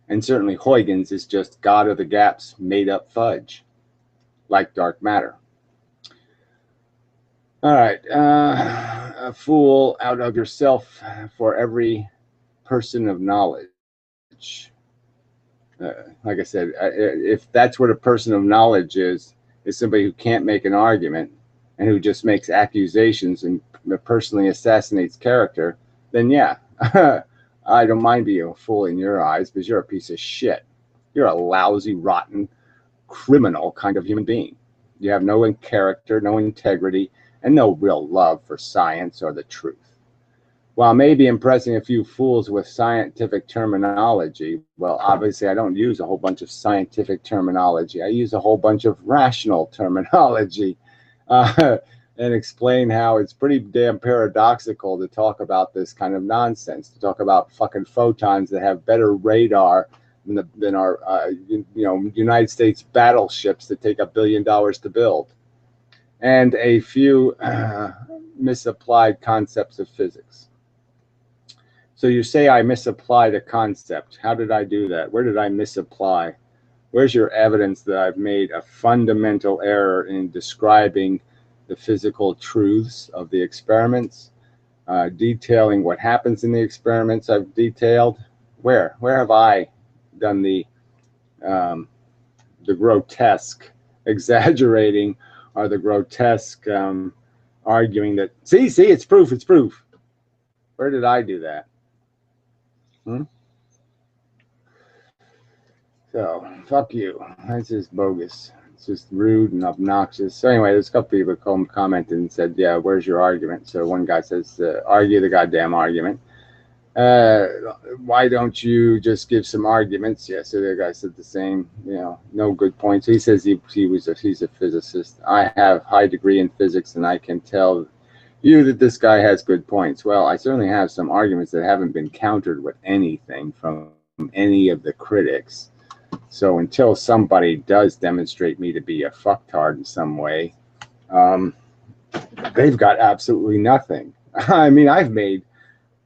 And certainly Huygens is just God of the gaps made up fudge, like dark matter. All right. a fool out of yourself for every person of knowledge. Like I said, if that's what a person of knowledge is somebody who can't make an argument and who just makes accusations and personally assassinates character, then yeah, I don't mind being a fool in your eyes because you're a piece of shit. You're a lousy, rotten, criminal kind of human being. You have no character, no integrity, and no real love for science or the truth. While maybe impressing a few fools with scientific terminology, well, obviously I don't use a whole bunch of scientific terminology. I use a whole bunch of rational terminology and explain how it's pretty damn paradoxical to talk about this kind of nonsense, to talk about fucking photons that have better radar than our United States battleships that take $1 billion to build, and a few misapplied concepts of physics. So you say I misapplied a concept. How did I do that? Where did I misapply? Where's your evidence that I've made a fundamental error in describing the physical truths of the experiments, detailing what happens in the experiments I've detailed? Where have I done the grotesque exaggerating or the grotesque arguing that, see, it's proof. Where did I do that? So, fuck you. That's just bogus. It's just rude and obnoxious. So anyway, there's a couple people commented and said, yeah, where's your argument? So one guy says, argue the goddamn argument. Why don't you just give some arguments? Yeah, so the guy said the same, no good points. He says he's a physicist. I have high degree in physics and I can tell you that this guy has good points. Well, I certainly have some arguments that haven't been countered with anything from any of the critics. So until somebody does demonstrate me to be a fucktard in some way, they've got absolutely nothing. I mean, I've made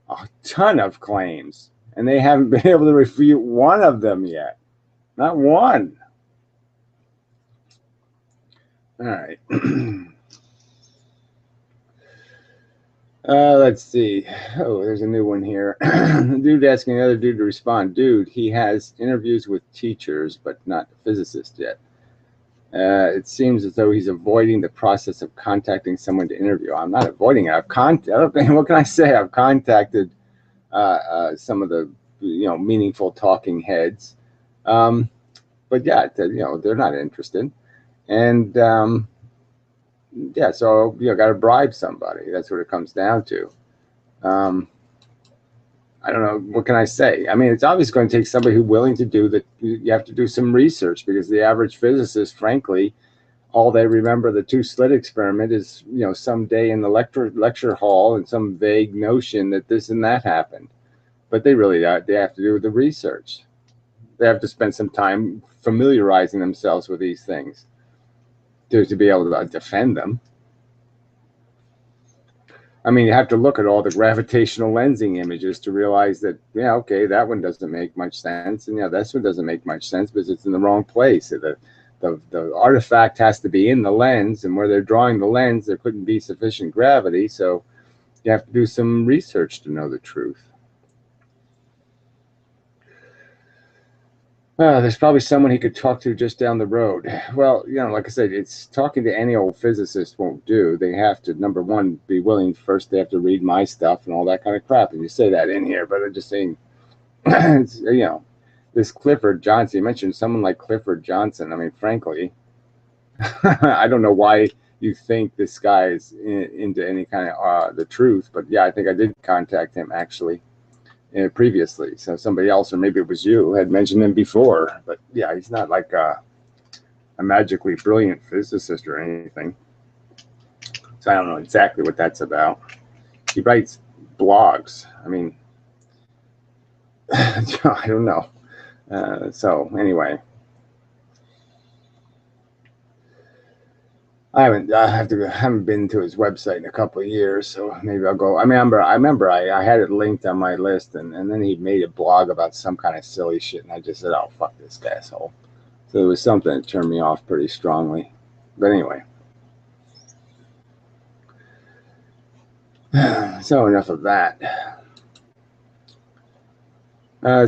a ton of claims, and they haven't been able to refute one of them yet. Not one. All right. Let's see. Oh, there's a new one here. Dude asking another dude to respond. Dude, he has interviews with teachers, but not physicists yet. It seems as though he's avoiding the process of contacting someone to interview. I'm not avoiding it. What can I say? I've contacted some of the meaningful talking heads, but yeah, they're not interested, and yeah, so got to bribe somebody. That's what it comes down to. I don't know, what can I say? I mean, it's obviously going to take somebody who's willing to do that. You have to do some research, because the average physicist, frankly, all they remember the two-slit experiment is some day in the lecture hall and some vague notion that this and that happened. But they have to do the research. They have to spend some time familiarizing themselves with these things to be able to defend them. I mean, you have to look at all the gravitational lensing images to realize that, okay, that one doesn't make much sense, and this one doesn't make much sense because it's in the wrong place. The artifact has to be in the lens, and where they're drawing the lens, there couldn't be sufficient gravity, so you have to do some research to know the truth. There's probably someone he could talk to just down the road. Well, like I said, it's talking to any old physicist won't do. They have to, number one, be willing first. They have to read my stuff and all that kind of crap. And you say that in here, but I'm just saying, this Clifford Johnson, you mentioned someone like Clifford Johnson. I mean, frankly, I don't know why you think this guy is into any kind of the truth, but yeah, I think I did contact him actually. Previously, so somebody else, or maybe it was you, had mentioned him before. But yeah, he's not like a magically brilliant physicist or anything. So I don't know exactly what that's about. He writes blogs. I mean, I don't know. So anyway, I haven't been to his website in a couple of years, so maybe I'll go. I remember I had it linked on my list, and then he made a blog about some kind of silly shit, and I just said, oh, fuck this asshole. So it was something that turned me off pretty strongly. But anyway. So enough of that.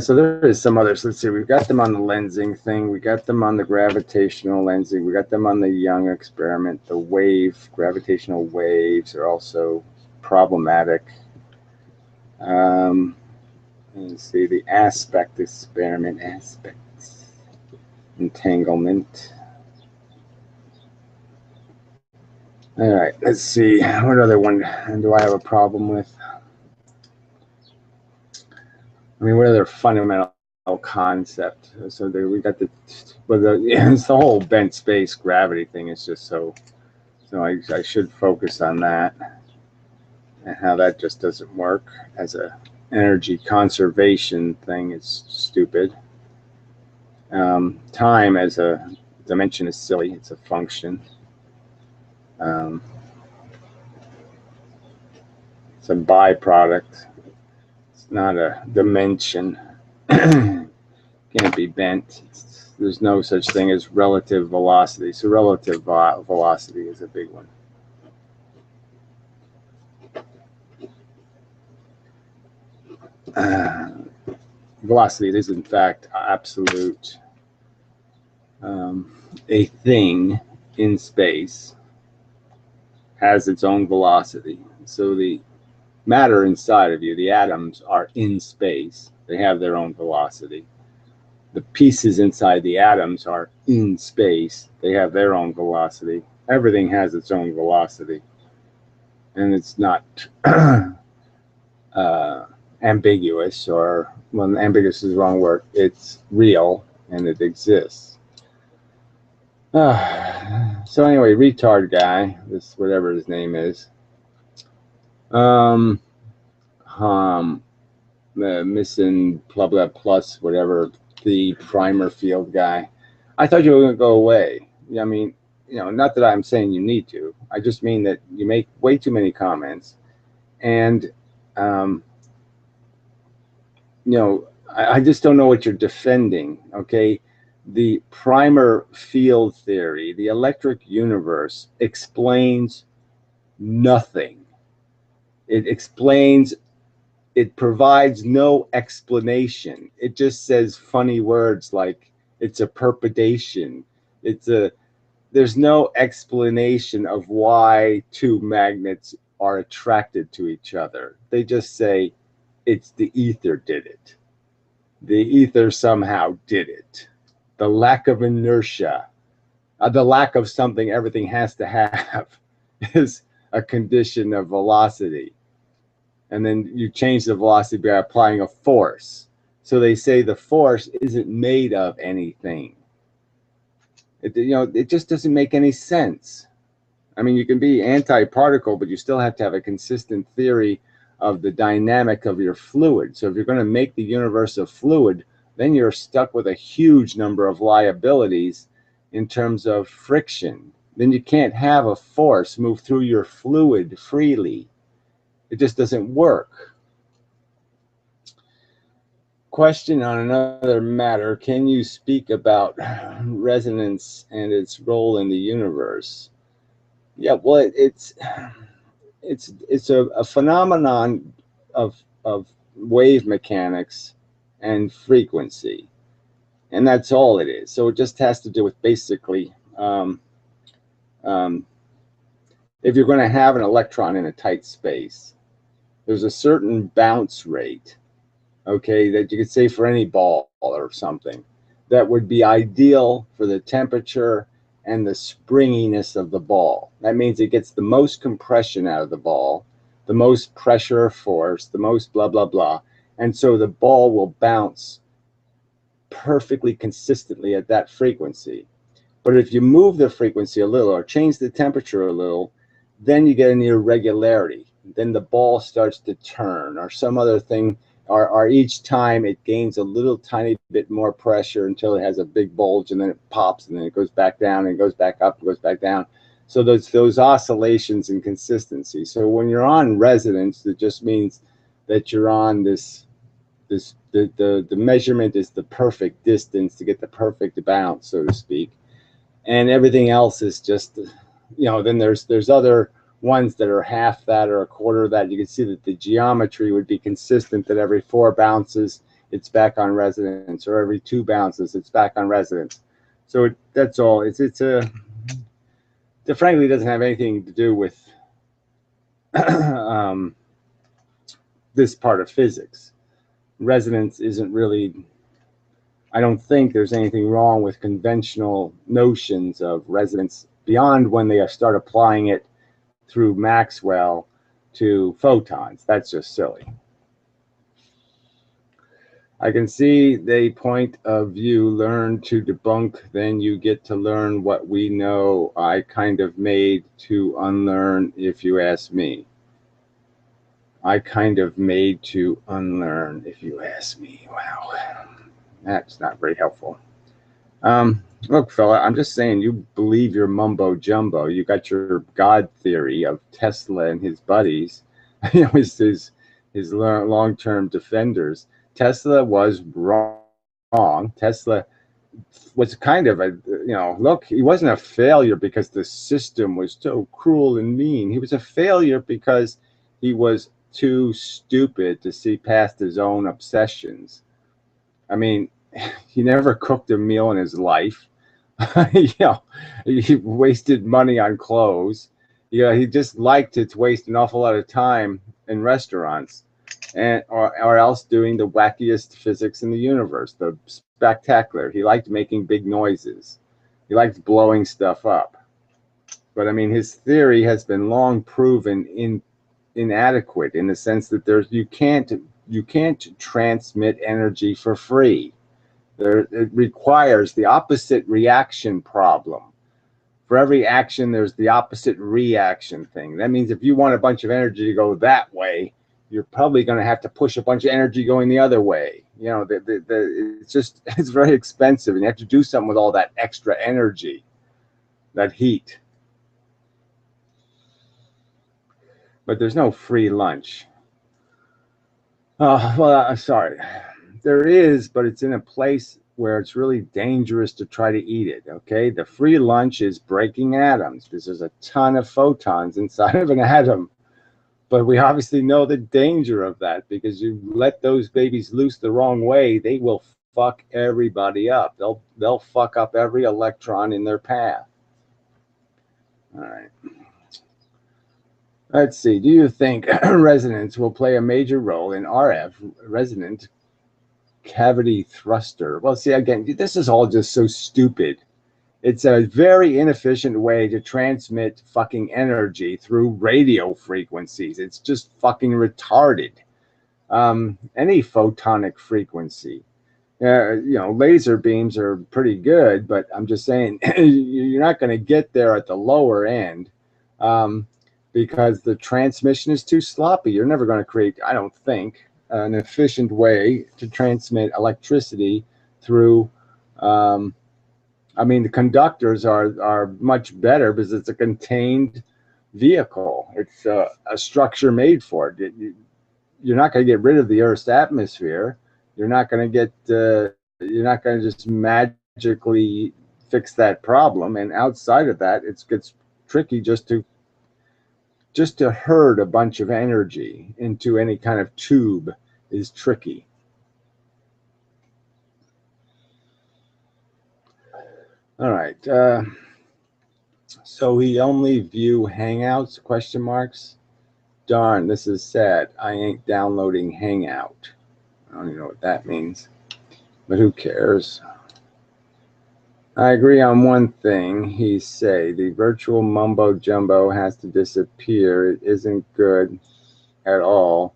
So there is some others. Let's see. We've got them on the lensing thing. We got them on the gravitational lensing. We got them on the Young experiment. The gravitational waves are also problematic. Let's see. The aspect experiment. Aspects. Entanglement. All right. Let's see. What other one do I have a problem with? I mean, what other fundamental concept? So we got it's the whole bent space gravity thing is just so I should focus on that and how that just doesn't work as a energy conservation thing. Is stupid. Time as a dimension is silly. It's a function. It's a byproduct. Not a dimension. Can't be bent. There's no such thing as relative velocity. So relative velocity is a big one. Velocity is in fact absolute. A thing in space has its own velocity. So the matter inside of you, the atoms, are in space. They have their own velocity. The pieces inside the atoms are in space. They have their own velocity. Everything has its own velocity. And it's not ambiguous, or, well, ambiguous is the wrong word. It's real and it exists. So anyway, retard guy, this whatever his name is, missing blah blah plus whatever, the primer field guy. I thought you were going to go away. I mean, not that I'm saying you need to. I just mean that you make way too many comments, and I just don't know what you're defending. Okay, the primer field theory, the electric universe, explains nothing. It provides no explanation. It just says funny words like it's a perturbation. There's no explanation of why two magnets are attracted to each other. They just say it's the ether did it. The ether somehow did it. The lack of inertia, the lack of something everything has to have is a condition of velocity. And then you change the velocity by applying a force. So they say the force isn't made of anything. It just doesn't make any sense. I mean, you can be anti-particle, but you still have to have a consistent theory of the dynamic of your fluid. So if you're going to make the universe a fluid, then you're stuck with a huge number of liabilities in terms of friction. Then you can't have a force move through your fluid freely. It just doesn't work. Question on another matter: can you speak about resonance and its role in the universe? Yeah, well, it's a phenomenon of wave mechanics and frequency, and that's all it is. So it just has to do with basically if you're going to have an electron in a tight space, there's a certain bounce rate, okay, that you could say for any ball or something, that would be ideal for the temperature and the springiness of the ball. That means it gets the most compression out of the ball, the most pressure or force, the most blah, blah, blah. And so the ball will bounce perfectly consistently at that frequency. But if you move the frequency a little or change the temperature a little, then you get an irregularity. Then the ball starts to turn or some other thing, or each time it gains a little tiny bit more pressure until it has a big bulge, and then it pops, and then it goes back down and goes back up and goes back down. So those oscillations and consistency. So when you're on resonance, it just means that you're on the measurement is the perfect distance to get the perfect bounce, so to speak. And everything else is just, then there's other ones that are half that or a quarter of that, you can see that the geometry would be consistent, that every 4 bounces, it's back on resonance, or every 2 bounces, it's back on resonance. So that's all. It frankly doesn't have anything to do with this part of physics. Resonance isn't really, I don't think there's anything wrong with conventional notions of resonance beyond when they start applying it through Maxwell to photons. That's just silly. I can see the point of view. Learn to debunk, then you get to learn what we know. I kind of made to unlearn, if you ask me. I kind of made to unlearn, if you ask me. Wow, that's not very helpful. Look, fella, I'm just saying, you believe your mumbo jumbo. You got your God theory of Tesla and his buddies, his long-term defenders. Tesla was wrong. Tesla was kind of a, look, he wasn't a failure because the system was so cruel and mean. He was a failure because he was too stupid to see past his own obsessions. I mean, he never cooked a meal in his life. He wasted money on clothes. He just liked to waste an awful lot of time in restaurants, and or else doing the wackiest physics in the universe, the spectacular. He liked making big noises. He liked blowing stuff up. But I mean, his theory has been long proven inadequate in the sense that you can't transmit energy for free. It requires the opposite reaction problem. For every action, there's the opposite reaction thing. That means if you want a bunch of energy to go that way, you're probably going to have to push a bunch of energy going the other way. It's very expensive, and you have to do something with all that extra energy, that heat. But there's no free lunch. Well, sorry. There is, but it's in a place where it's really dangerous to try to eat it, okay? The free lunch is breaking atoms because there's a ton of photons inside of an atom. But we obviously know the danger of that, because you let those babies loose the wrong way, they will fuck everybody up. They'll fuck up every electron in their path. All right. Let's see. Do you think resonance will play a major role in RF, resonant cavity thruster? Well, see, again, this is all just so stupid. It's a very inefficient way to transmit fucking energy through radio frequencies. It's just fucking retarded. Any photonic frequency. Laser beams are pretty good, but I'm just saying you're not going to get there at the lower end. Because the transmission is too sloppy. You're never going to create, I don't think, an efficient way to transmit electricity through. The conductors are much better because it's a contained vehicle. It's a structure made for it. You're not going to get rid of the Earth's atmosphere. You're not going to just magically fix that problem. And outside of that, it gets tricky just to herd a bunch of energy into any kind of tube is tricky. All right. So we only view Hangouts, question marks? Darn, this is sad. I ain't downloading Hangout. I don't even know what that means, but who cares? I agree on one thing. He say the virtual mumbo jumbo has to disappear. It isn't good at all.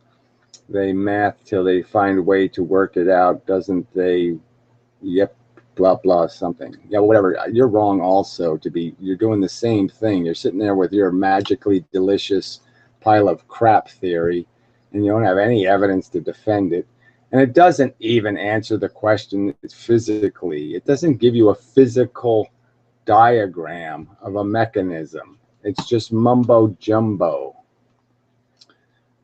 They math till they find a way to work it out, doesn't they? Yep, blah blah something. Yeah, whatever. You're wrong also. You're doing the same thing. You're sitting there with your magically delicious pile of crap theory, and you don't have any evidence to defend it. And it doesn't even answer the question physically. It doesn't give you a physical diagram of a mechanism. It's just mumbo jumbo.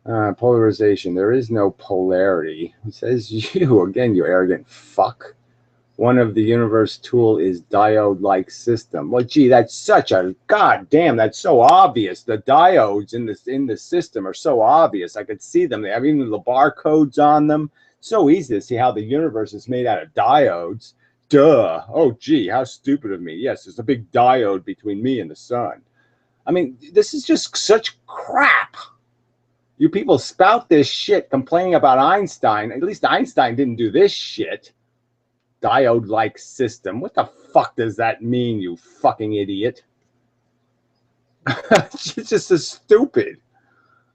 Polarization. There is no polarity. It says you, again, you arrogant fuck. One of the universe tool is diode-like system. Well, gee, that's such a goddamn. That's so obvious. The diodes in the system are so obvious. I could see them. They have even the barcodes on them. So easy to see how the universe is made out of diodes. Duh. Oh, gee, how stupid of me. Yes, there's a big diode between me and the sun. I mean, this is just such crap. You people spout this shit complaining about Einstein. At least Einstein didn't do this shit. Diode-like system. What the fuck does that mean, you fucking idiot? It's just so stupid.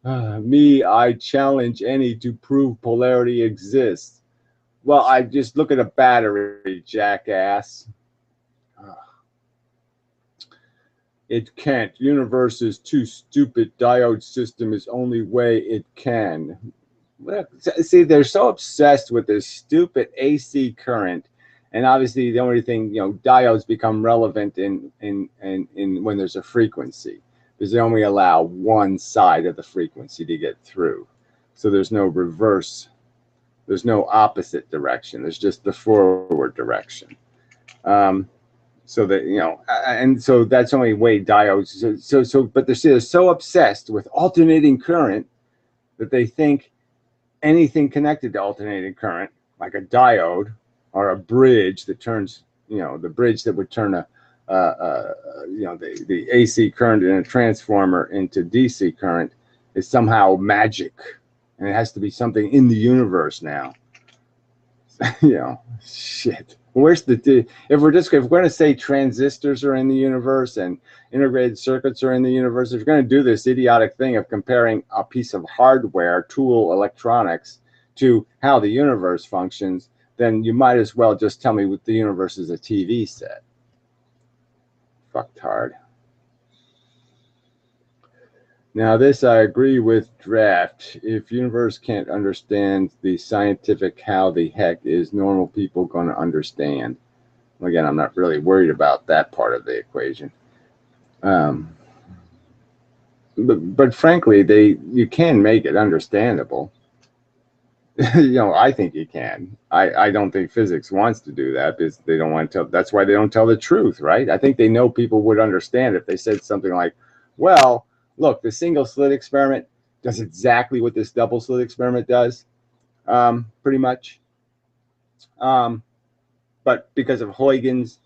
Me, I challenge any to prove polarity exists. Well, I just look at a battery, jackass. It can't. Universe is too stupid. Diode system is only way it can. Well, see, they're so obsessed with this stupid AC current, and obviously the only thing, diodes become relevant in when there's a frequency, because they only allow one side of the frequency to get through. So there's no reverse. There's no opposite direction. There's just the forward direction. So that, and so that's the only way diodes. But they're so obsessed with alternating current that they think anything connected to alternating current, like a diode or a bridge that turns, the bridge that would turn the AC current in a transformer into DC current, is somehow magic, and it has to be something in the universe now. Shit. Where's if we're going to say transistors are in the universe and integrated circuits are in the universe, if you're going to do this idiotic thing of comparing a piece of hardware, tool, electronics, to how the universe functions, then you might as well just tell me what the universe is a TV set. Fucked hard. Now, this I agree with Draft. If universe can't understand the scientific, how the heck is normal people going to understand? Well, again, I'm not really worried about that part of the equation. But frankly, you can make it understandable. I think you can. I don't think physics wants to do that because they don't want to tell. That's why they don't tell the truth, right? I think they know people would understand if they said something like, well, look, the single slit experiment does exactly what this double slit experiment does, pretty much. But because of Huygens,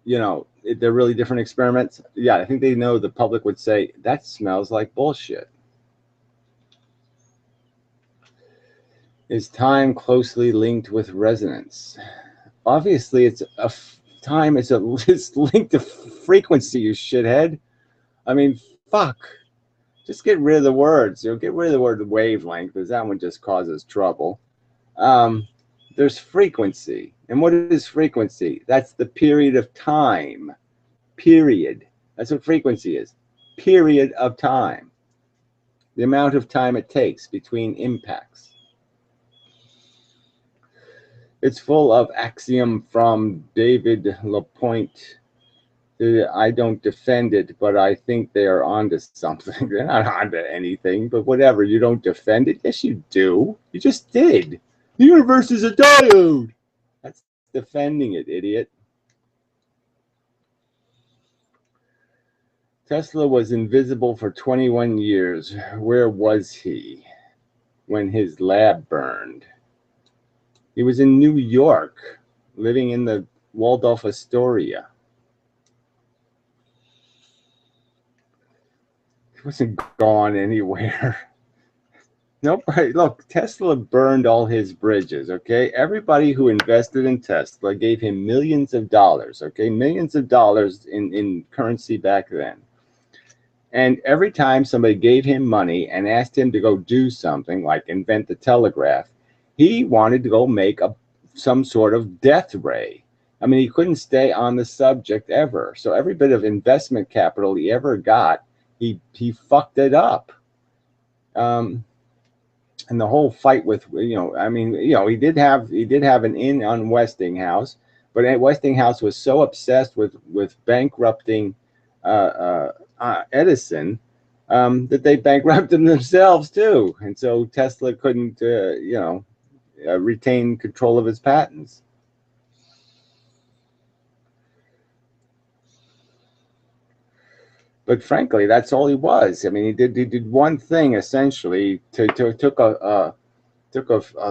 they're really different experiments. Yeah, I think they know the public would say, that smells like bullshit. Is time closely linked with resonance? Obviously, it's linked to frequency, you shithead. I mean, fuck. Just get rid of the words. Get rid of the word wavelength, because that one just causes trouble. There's frequency. And what is frequency? That's the period of time. Period. That's what frequency is. Period of time. The amount of time it takes between impacts. It's full of axiom from David Lapointe. I don't defend it, but I think they are onto something. They're not onto anything, but whatever. You don't defend it? Yes, you do. You just did. The universe is a diode. That's defending it, idiot. Tesla was invisible for 21 years. Where was he when his lab burned? He was in New York, living in the Waldorf Astoria. He wasn't gone anywhere. Nope. Look, Tesla burned all his bridges, okay? Everybody who invested in Tesla gave him millions of dollars, okay? Millions of dollars in currency back then. And every time somebody gave him money and asked him to go do something, like invent the telegraph, he wanted to go make some sort of death ray. I mean, he couldn't stay on the subject ever. So every bit of investment capital he ever got, he fucked it up. And the whole fight with, he did have an in on Westinghouse, but Westinghouse was so obsessed with bankrupting Edison that they bankrupted themselves too, and so Tesla couldn't, retain control of his patents. But frankly, that's all he was. I mean, he did one thing essentially. Took a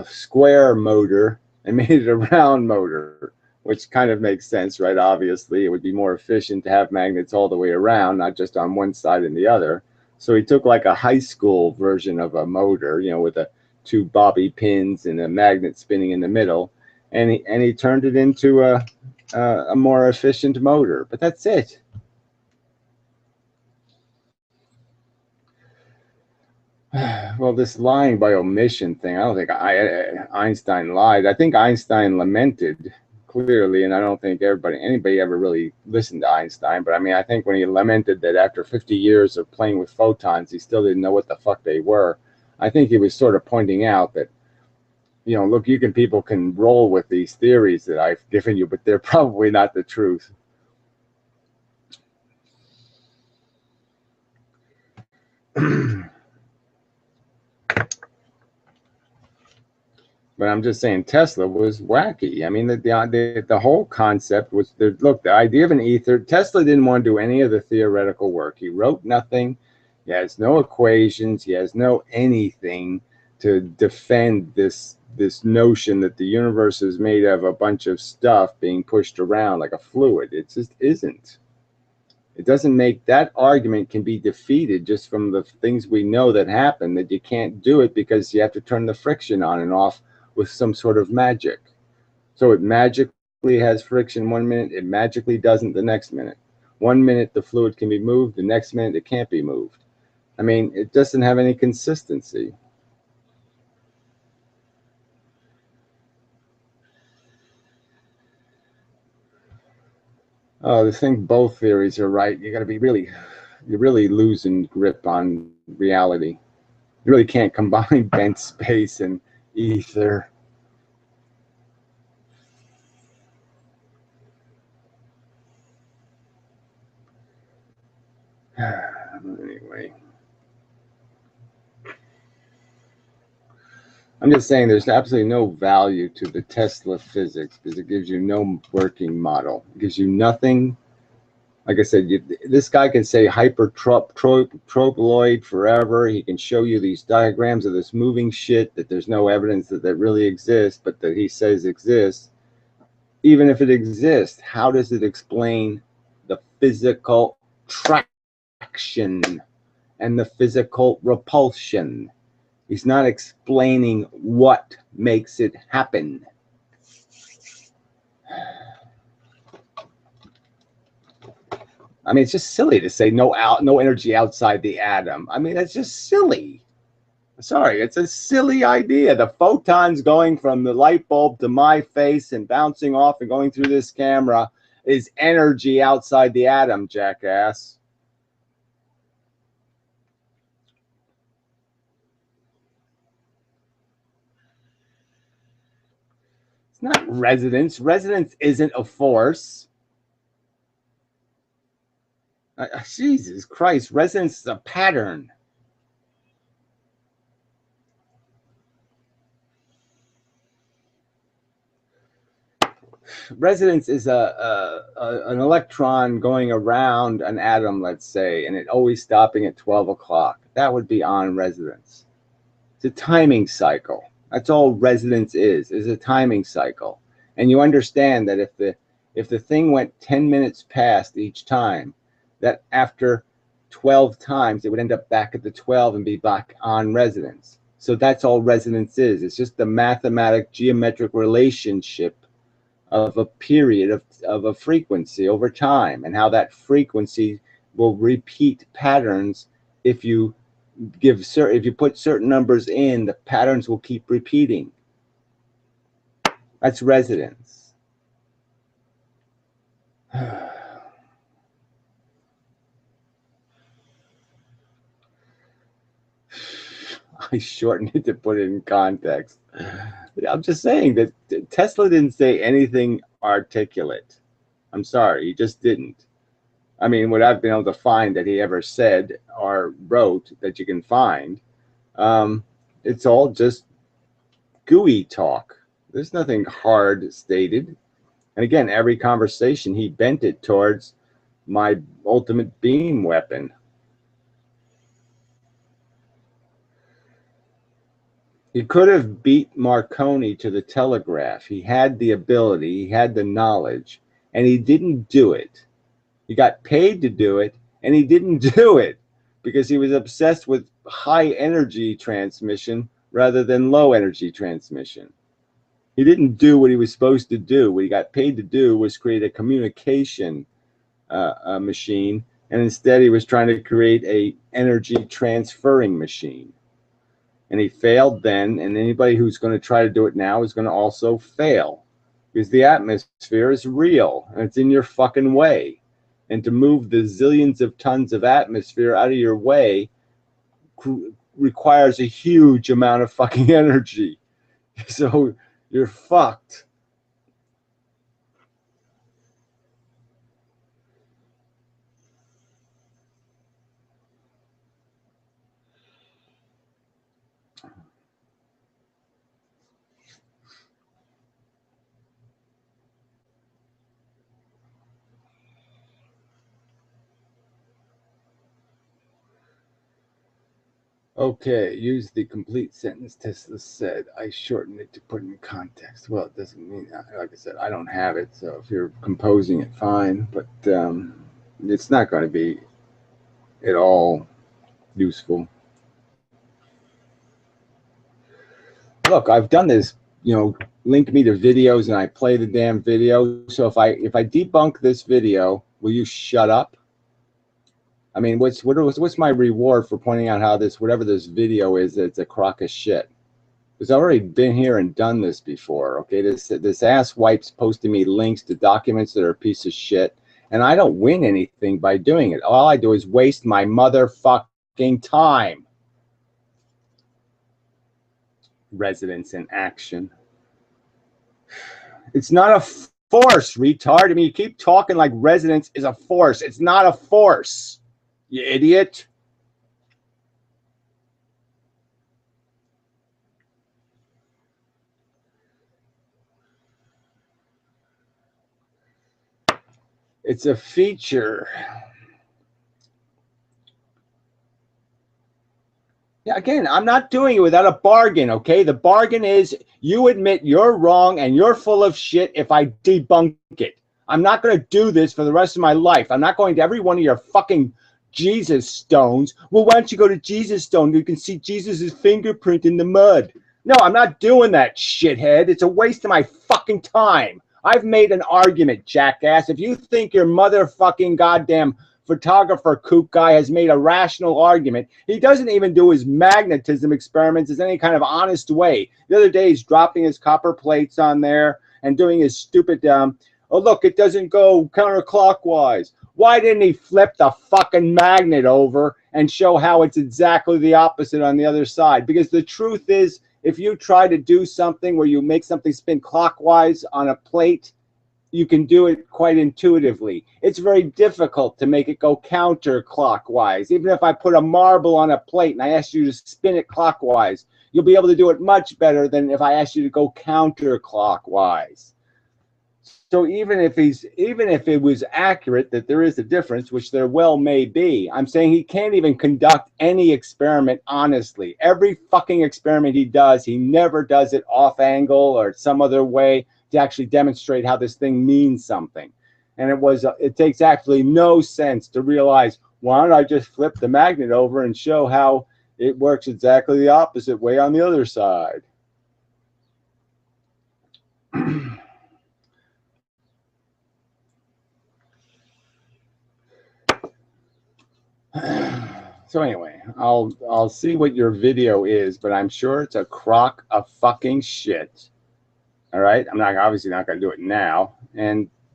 square motor and made it a round motor, which kind of makes sense, right? Obviously, it would be more efficient to have magnets all the way around, not just on one side and the other. So he took like a high school version of a motor, with two bobby pins and a magnet spinning in the middle, and he turned it into a more efficient motor. But that's it. Well, this lying by omission thing, I don't think Einstein lied. I think Einstein lamented clearly, and I don't think anybody ever really listened to Einstein. But I mean, I think when he lamented that after 50 years of playing with photons, he still didn't know what the fuck they were. I think he was sort of pointing out that, look, people can roll with these theories that I've given you, but they're probably not the truth. But I'm just saying Tesla was wacky. I mean, the whole concept was, look, the idea of an ether, Tesla didn't want to do any of the theoretical work. He wrote nothing. He has no equations. He has no anything to defend this notion that the universe is made of a bunch of stuff being pushed around like a fluid. It just isn't. It doesn't make that argument can be defeated just from the things we know that happen, that you can't do it because you have to turn the friction on and off with some sort of magic. So it magically has friction 1 minute, it magically doesn't the next minute. 1 minute the fluid can be moved, the next minute it can't be moved. I mean, it doesn't have any consistency. Oh, I think both theories are right. You got to be you're really losing grip on reality. You really can't combine bent space and ether. Anyway, I'm just saying there's absolutely no value to the Tesla physics because it gives you no working model. It gives you nothing. Like I said, this guy can say hypertroploid forever. He can show you these diagrams of this moving shit that there's no evidence that really exists, but that he says exists. Even if it exists, how does it explain the physical traction and the physical repulsion? He's not explaining what makes it happen. I mean, it's just silly to say no energy outside the atom. I mean, that's just silly. Sorry, it's a silly idea. The photons going from the light bulb to my face and bouncing off and going through this camera is energy outside the atom, jackass. It's not resonance. Resonance isn't a force. Jesus Christ, resonance is a pattern. Resonance is an electron going around an atom, let's say, and it always stopping at 12 o'clock. That would be on resonance. It's a timing cycle. That's all resonance is a timing cycle. And you understand that if the thing went 10 minutes past each time, that after 12 times, it would end up back at the 12 and be back on resonance. So that's all resonance is. It's just the mathematic geometric relationship of a period of a frequency over time, and how that frequency will repeat patterns. If you put certain numbers in, the patterns will keep repeating. That's resonance. I shortened it to put it in context. I'm just saying that Tesla didn't say anything articulate. I'm sorry, he just didn't. I mean, what I've been able to find that he ever said or wrote that you can find, it's all just gooey talk. There's nothing hard stated. And again, every conversation he bent it towards my ultimate beam weapon. He could have beat Marconi to the telegraph. He had the ability, he had the knowledge, and he didn't do it. He got paid to do it, and he didn't do it because he was obsessed with high energy transmission rather than low energy transmission. He didn't do what he was supposed to do. What he got paid to do was create a communication machine, and instead he was trying to create a energy transferring machine. And he failed then, and anybody who's going to try to do it now is going to also fail, because the atmosphere is real and it's in your fucking way. And to move the zillions of tons of atmosphere out of your way requires a huge amount of fucking energy. So you're fucked. Okay, use the complete sentence Tesla said. I shortened it to put in context. Well, it doesn't mean, like I said, I don't have it. So if you're composing it, fine. But it's not going to be at all useful. Look, I've done this, link me to videos and I play the damn video. So if I debunk this video, will you shut up? I mean, what's my reward for pointing out how whatever this video is, it's a crock of shit? Because I've already been here and done this before. Okay, this ass wipe's posting me links to documents that are a piece of shit, and I don't win anything by doing it. All I do is waste my motherfucking time. Residents in action. It's not a force, retard. I mean, you keep talking like residents is a force. It's not a force. You idiot. It's a feature. Yeah, again, I'm not doing it without a bargain, okay? The bargain is you admit you're wrong and you're full of shit if I debunk it. I'm not going to do this for the rest of my life. I'm not going to every one of your fucking Jesus stones. Well, why don't you go to Jesus Stone? You can see Jesus's fingerprint in the mud. No, I'm not doing that, shithead. It's a waste of my fucking time. I've made an argument, jackass. If you think your motherfucking goddamn photographer kook guy has made a rational argument, he doesn't even do his magnetism experiments in any kind of honest way. The other day, he's dropping his copper plates on there and doing his stupid, oh, look, it doesn't go counterclockwise. Why didn't he flip the fucking magnet over and show how it's exactly the opposite on the other side? Because the truth is, if you try to do something where you make something spin clockwise on a plate, you can do it quite intuitively. It's very difficult to make it go counterclockwise. Even if I put a marble on a plate and I ask you to spin it clockwise, you'll be able to do it much better than if I asked you to go counterclockwise. So even if it was accurate that there is a difference, which there well may be, I'm saying he can't even conduct any experiment honestly. Every fucking experiment he does, he never does it off angle or some other way to actually demonstrate how this thing means something. And it takes actually no sense to realize, why don't I just flip the magnet over and show how it works exactly the opposite way on the other side? So anyway, I'll see what your video is, but I'm sure it's a crock of fucking shit. All right, I'm obviously not going to do it now,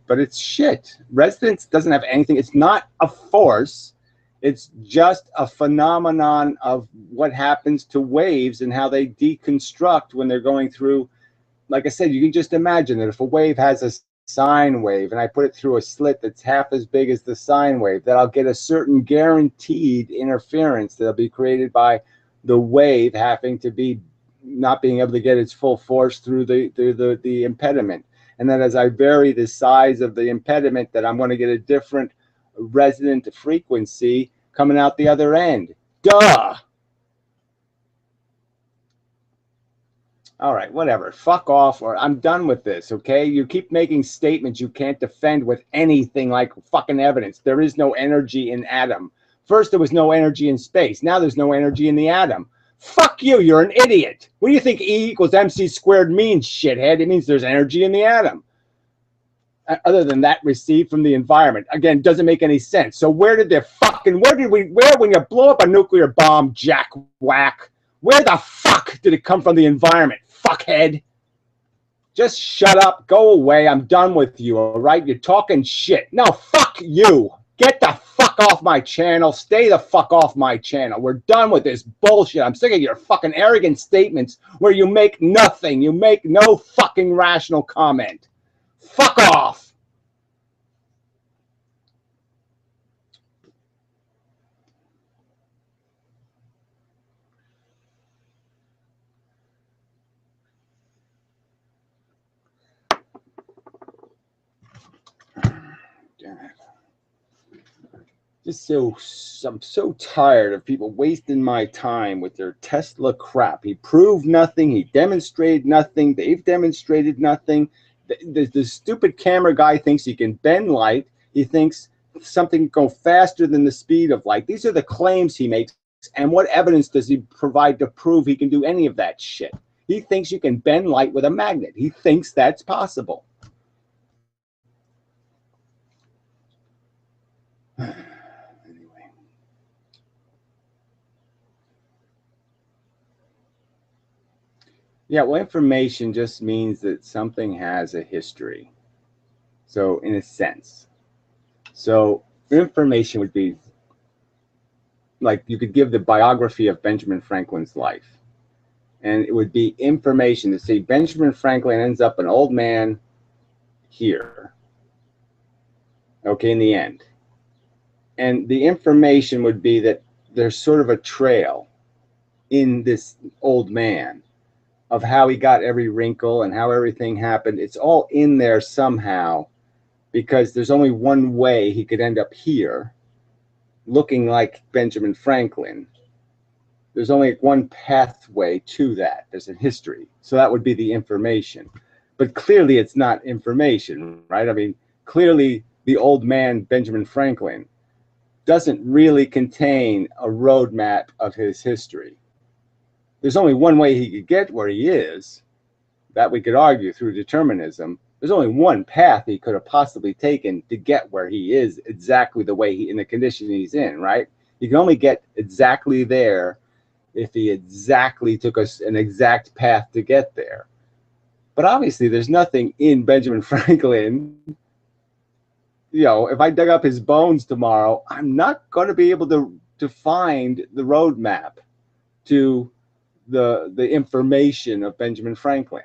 but it's shit. Resonance doesn't have anything. It's not a force. It's just a phenomenon of what happens to waves and how they deconstruct when they're going through. Like I said, you can just imagine that if a wave has a sine wave and I put it through a slit that's half as big as the sine wave, that I'll get a certain guaranteed interference that'll be created by the wave having to be not being able to get its full force through the impediment. And then as I vary the size of the impediment, that I'm going to get a different resonant frequency coming out the other end. Duh. All right, whatever. Fuck off, or I'm done with this, okay? You keep making statements you can't defend with anything like fucking evidence. There is no energy in atom. First, there was no energy in space. Now there's no energy in the atom. Fuck you, you're an idiot. What do you think E equals MC squared means, shithead? It means there's energy in the atom. Other than that received from the environment. Again, doesn't make any sense. So where when you blow up a nuclear bomb, jack whack, where the fuck did it come from the environment, fuckhead? Just shut up, go away, I'm done with you, all right? You're talking shit. No, fuck you. Get the fuck off my channel. Stay the fuck off my channel. We're done with this bullshit. I'm sick of your fucking arrogant statements where you make nothing. You make no fucking rational comment. Fuck off. Damn it. I'm so tired of people wasting my time with their Tesla crap. He proved nothing. He demonstrated nothing. They've demonstrated nothing. The stupid camera guy thinks he can bend light. He thinks something can go faster than the speed of light. These are the claims he makes. And what evidence does he provide to prove he can do any of that shit? He thinks you can bend light with a magnet. He thinks that's possible. Yeah, well, information just means that something has a history. So, in a sense. So, information would be like you could give the biography of Benjamin Franklin's life. And it would be information to say Benjamin Franklin ends up an old man here. Okay, in the end. And the information would be that there's sort of a trail in this old man of how he got every wrinkle and how everything happened. It's all in there somehow because there's only one way he could end up here looking like Benjamin Franklin. There's only one pathway to that. There's a history. So that would be the information. But clearly it's not information, right? I mean, clearly the old man, Benjamin Franklin, doesn't really contain a roadmap of his history. There's only one way he could get where he is, that we could argue through determinism. There's only one path he could have possibly taken to get where he is exactly the way in the condition he's in, right? You can only get exactly there if he exactly took us an exact path to get there. But obviously there's nothing in Benjamin Franklin. You know, if I dug up his bones tomorrow, I'm not going to be able to find the roadmap to the information of Benjamin Franklin.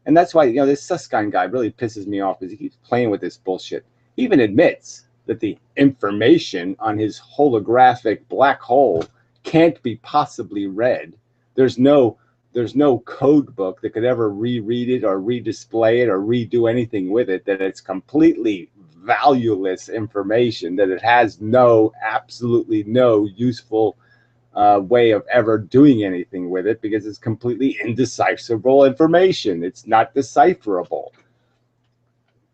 And that's why, you know, this Susskind guy really pisses me off because he keeps playing with this bullshit. He even admits that the information on his holographic black hole can't be possibly read. There's no code book that could ever reread it or redisplay it or redo anything with it, that it's completely valueless information, that it has absolutely no useful way of ever doing anything with it because it's completely indecipherable information. It's not decipherable.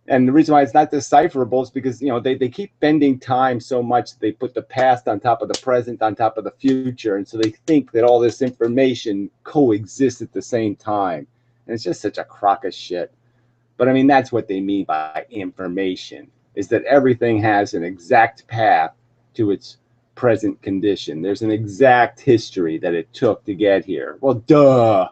And the reason why it's not decipherable is because, you know, they keep bending time so much they put the past on top of the present on top of the future. And so they think that all this information coexists at the same time. And it's just such a crock of shit. But I mean, that's what they mean by information, is that everything has an exact path to its present condition. There's an exact history that it took to get here. Well, duh.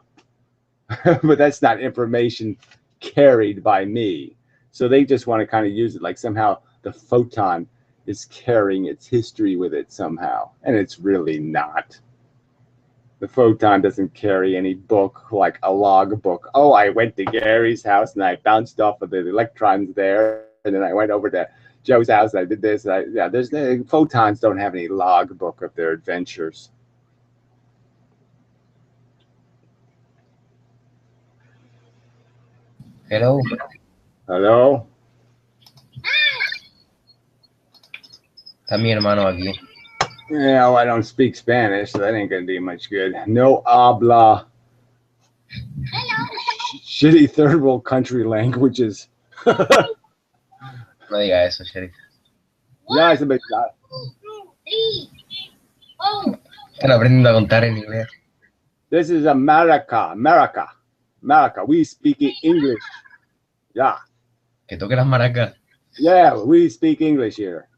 But that's not information carried by me. So they just want to kind of use it like somehow the photon is carrying its history with it somehow. And it's really not. The photon doesn't carry any book like a log book. Oh, I went to Gary's house and I bounced off of the electrons there. And then I went over to Joe's house and I did this. The photons don't have any log book of their adventures. Hello. Hello? Está mi hermano aquí. Yeah, well, I don't speak Spanish, so that ain't gonna be much good. No habla. Shitty third world country languages. No diga eso, Sheriff. Ya, ese me- Están aprendiendo a contar en inglés. This is America. America. America. We speak English. Yeah. Que toque las maracas. Yeah, we speak English here.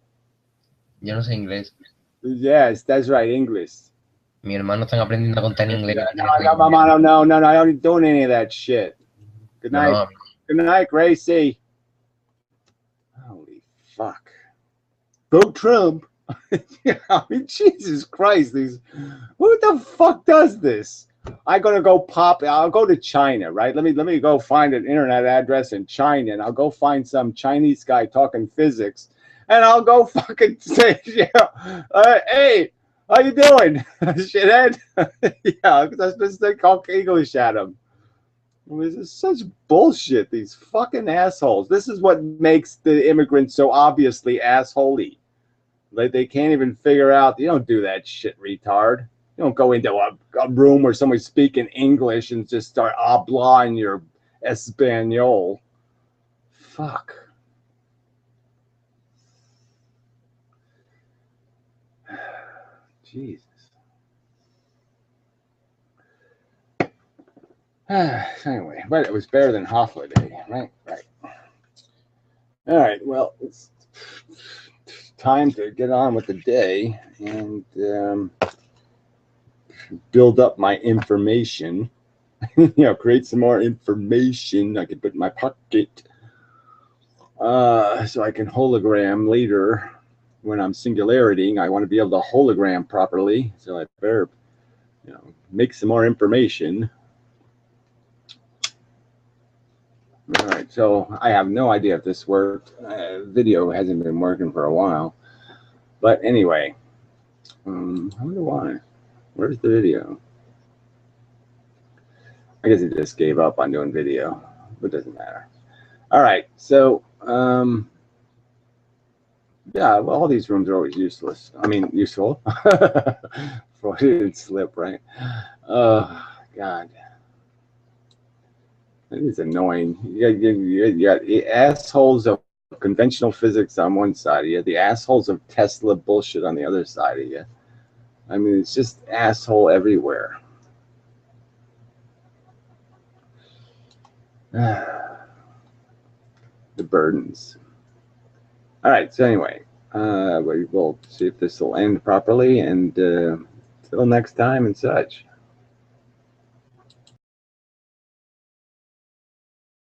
Yo no sé inglés. Yes, that's right, English. Mi hermano están aprendiendo a contar en inglés. No, I don't doing any of that shit. Good night. No, Good night, Gracie. Holy fuck. Vote Trump. I mean, Jesus Christ, these who the fuck does this? I'm gonna go I'll go to China, right? Let me go find an internet address in China, and I'll go find some Chinese guy talking physics, and I'll go fucking say, hey, how you doing, shithead? Yeah, because I just talk English at him. This is such bullshit. These fucking assholes. This is what makes the immigrants so obviously assholey. Like they can't even figure out. You don't do that shit, retard. You don't go into a room where somebody's speaking English and just start habla in your Espanol. Fuck. Jesus. Anyway, but it was better than holiday, right? Right. All right. Well, it's time to get on with the day and build up my information. Create some more information I can put in my pocket, so I can hologram later when I'm singularitying. I want to be able to hologram properly, so I better, make some more information. All right, so I have no idea if this worked. Video hasn't been working for a while, but anyway, I wonder why. Where's the video? I guess it just gave up on doing video, but it doesn't matter. All right, so yeah, well, all these rooms are always useless. I mean, useful. Freudian slip, right? Oh, God. It is annoying. You got the assholes of conventional physics on one side of you, the assholes of Tesla bullshit on the other side of you. I mean, it's just asshole everywhere. The burdens. All right, so anyway, we will see if this will end properly, and till next time and such.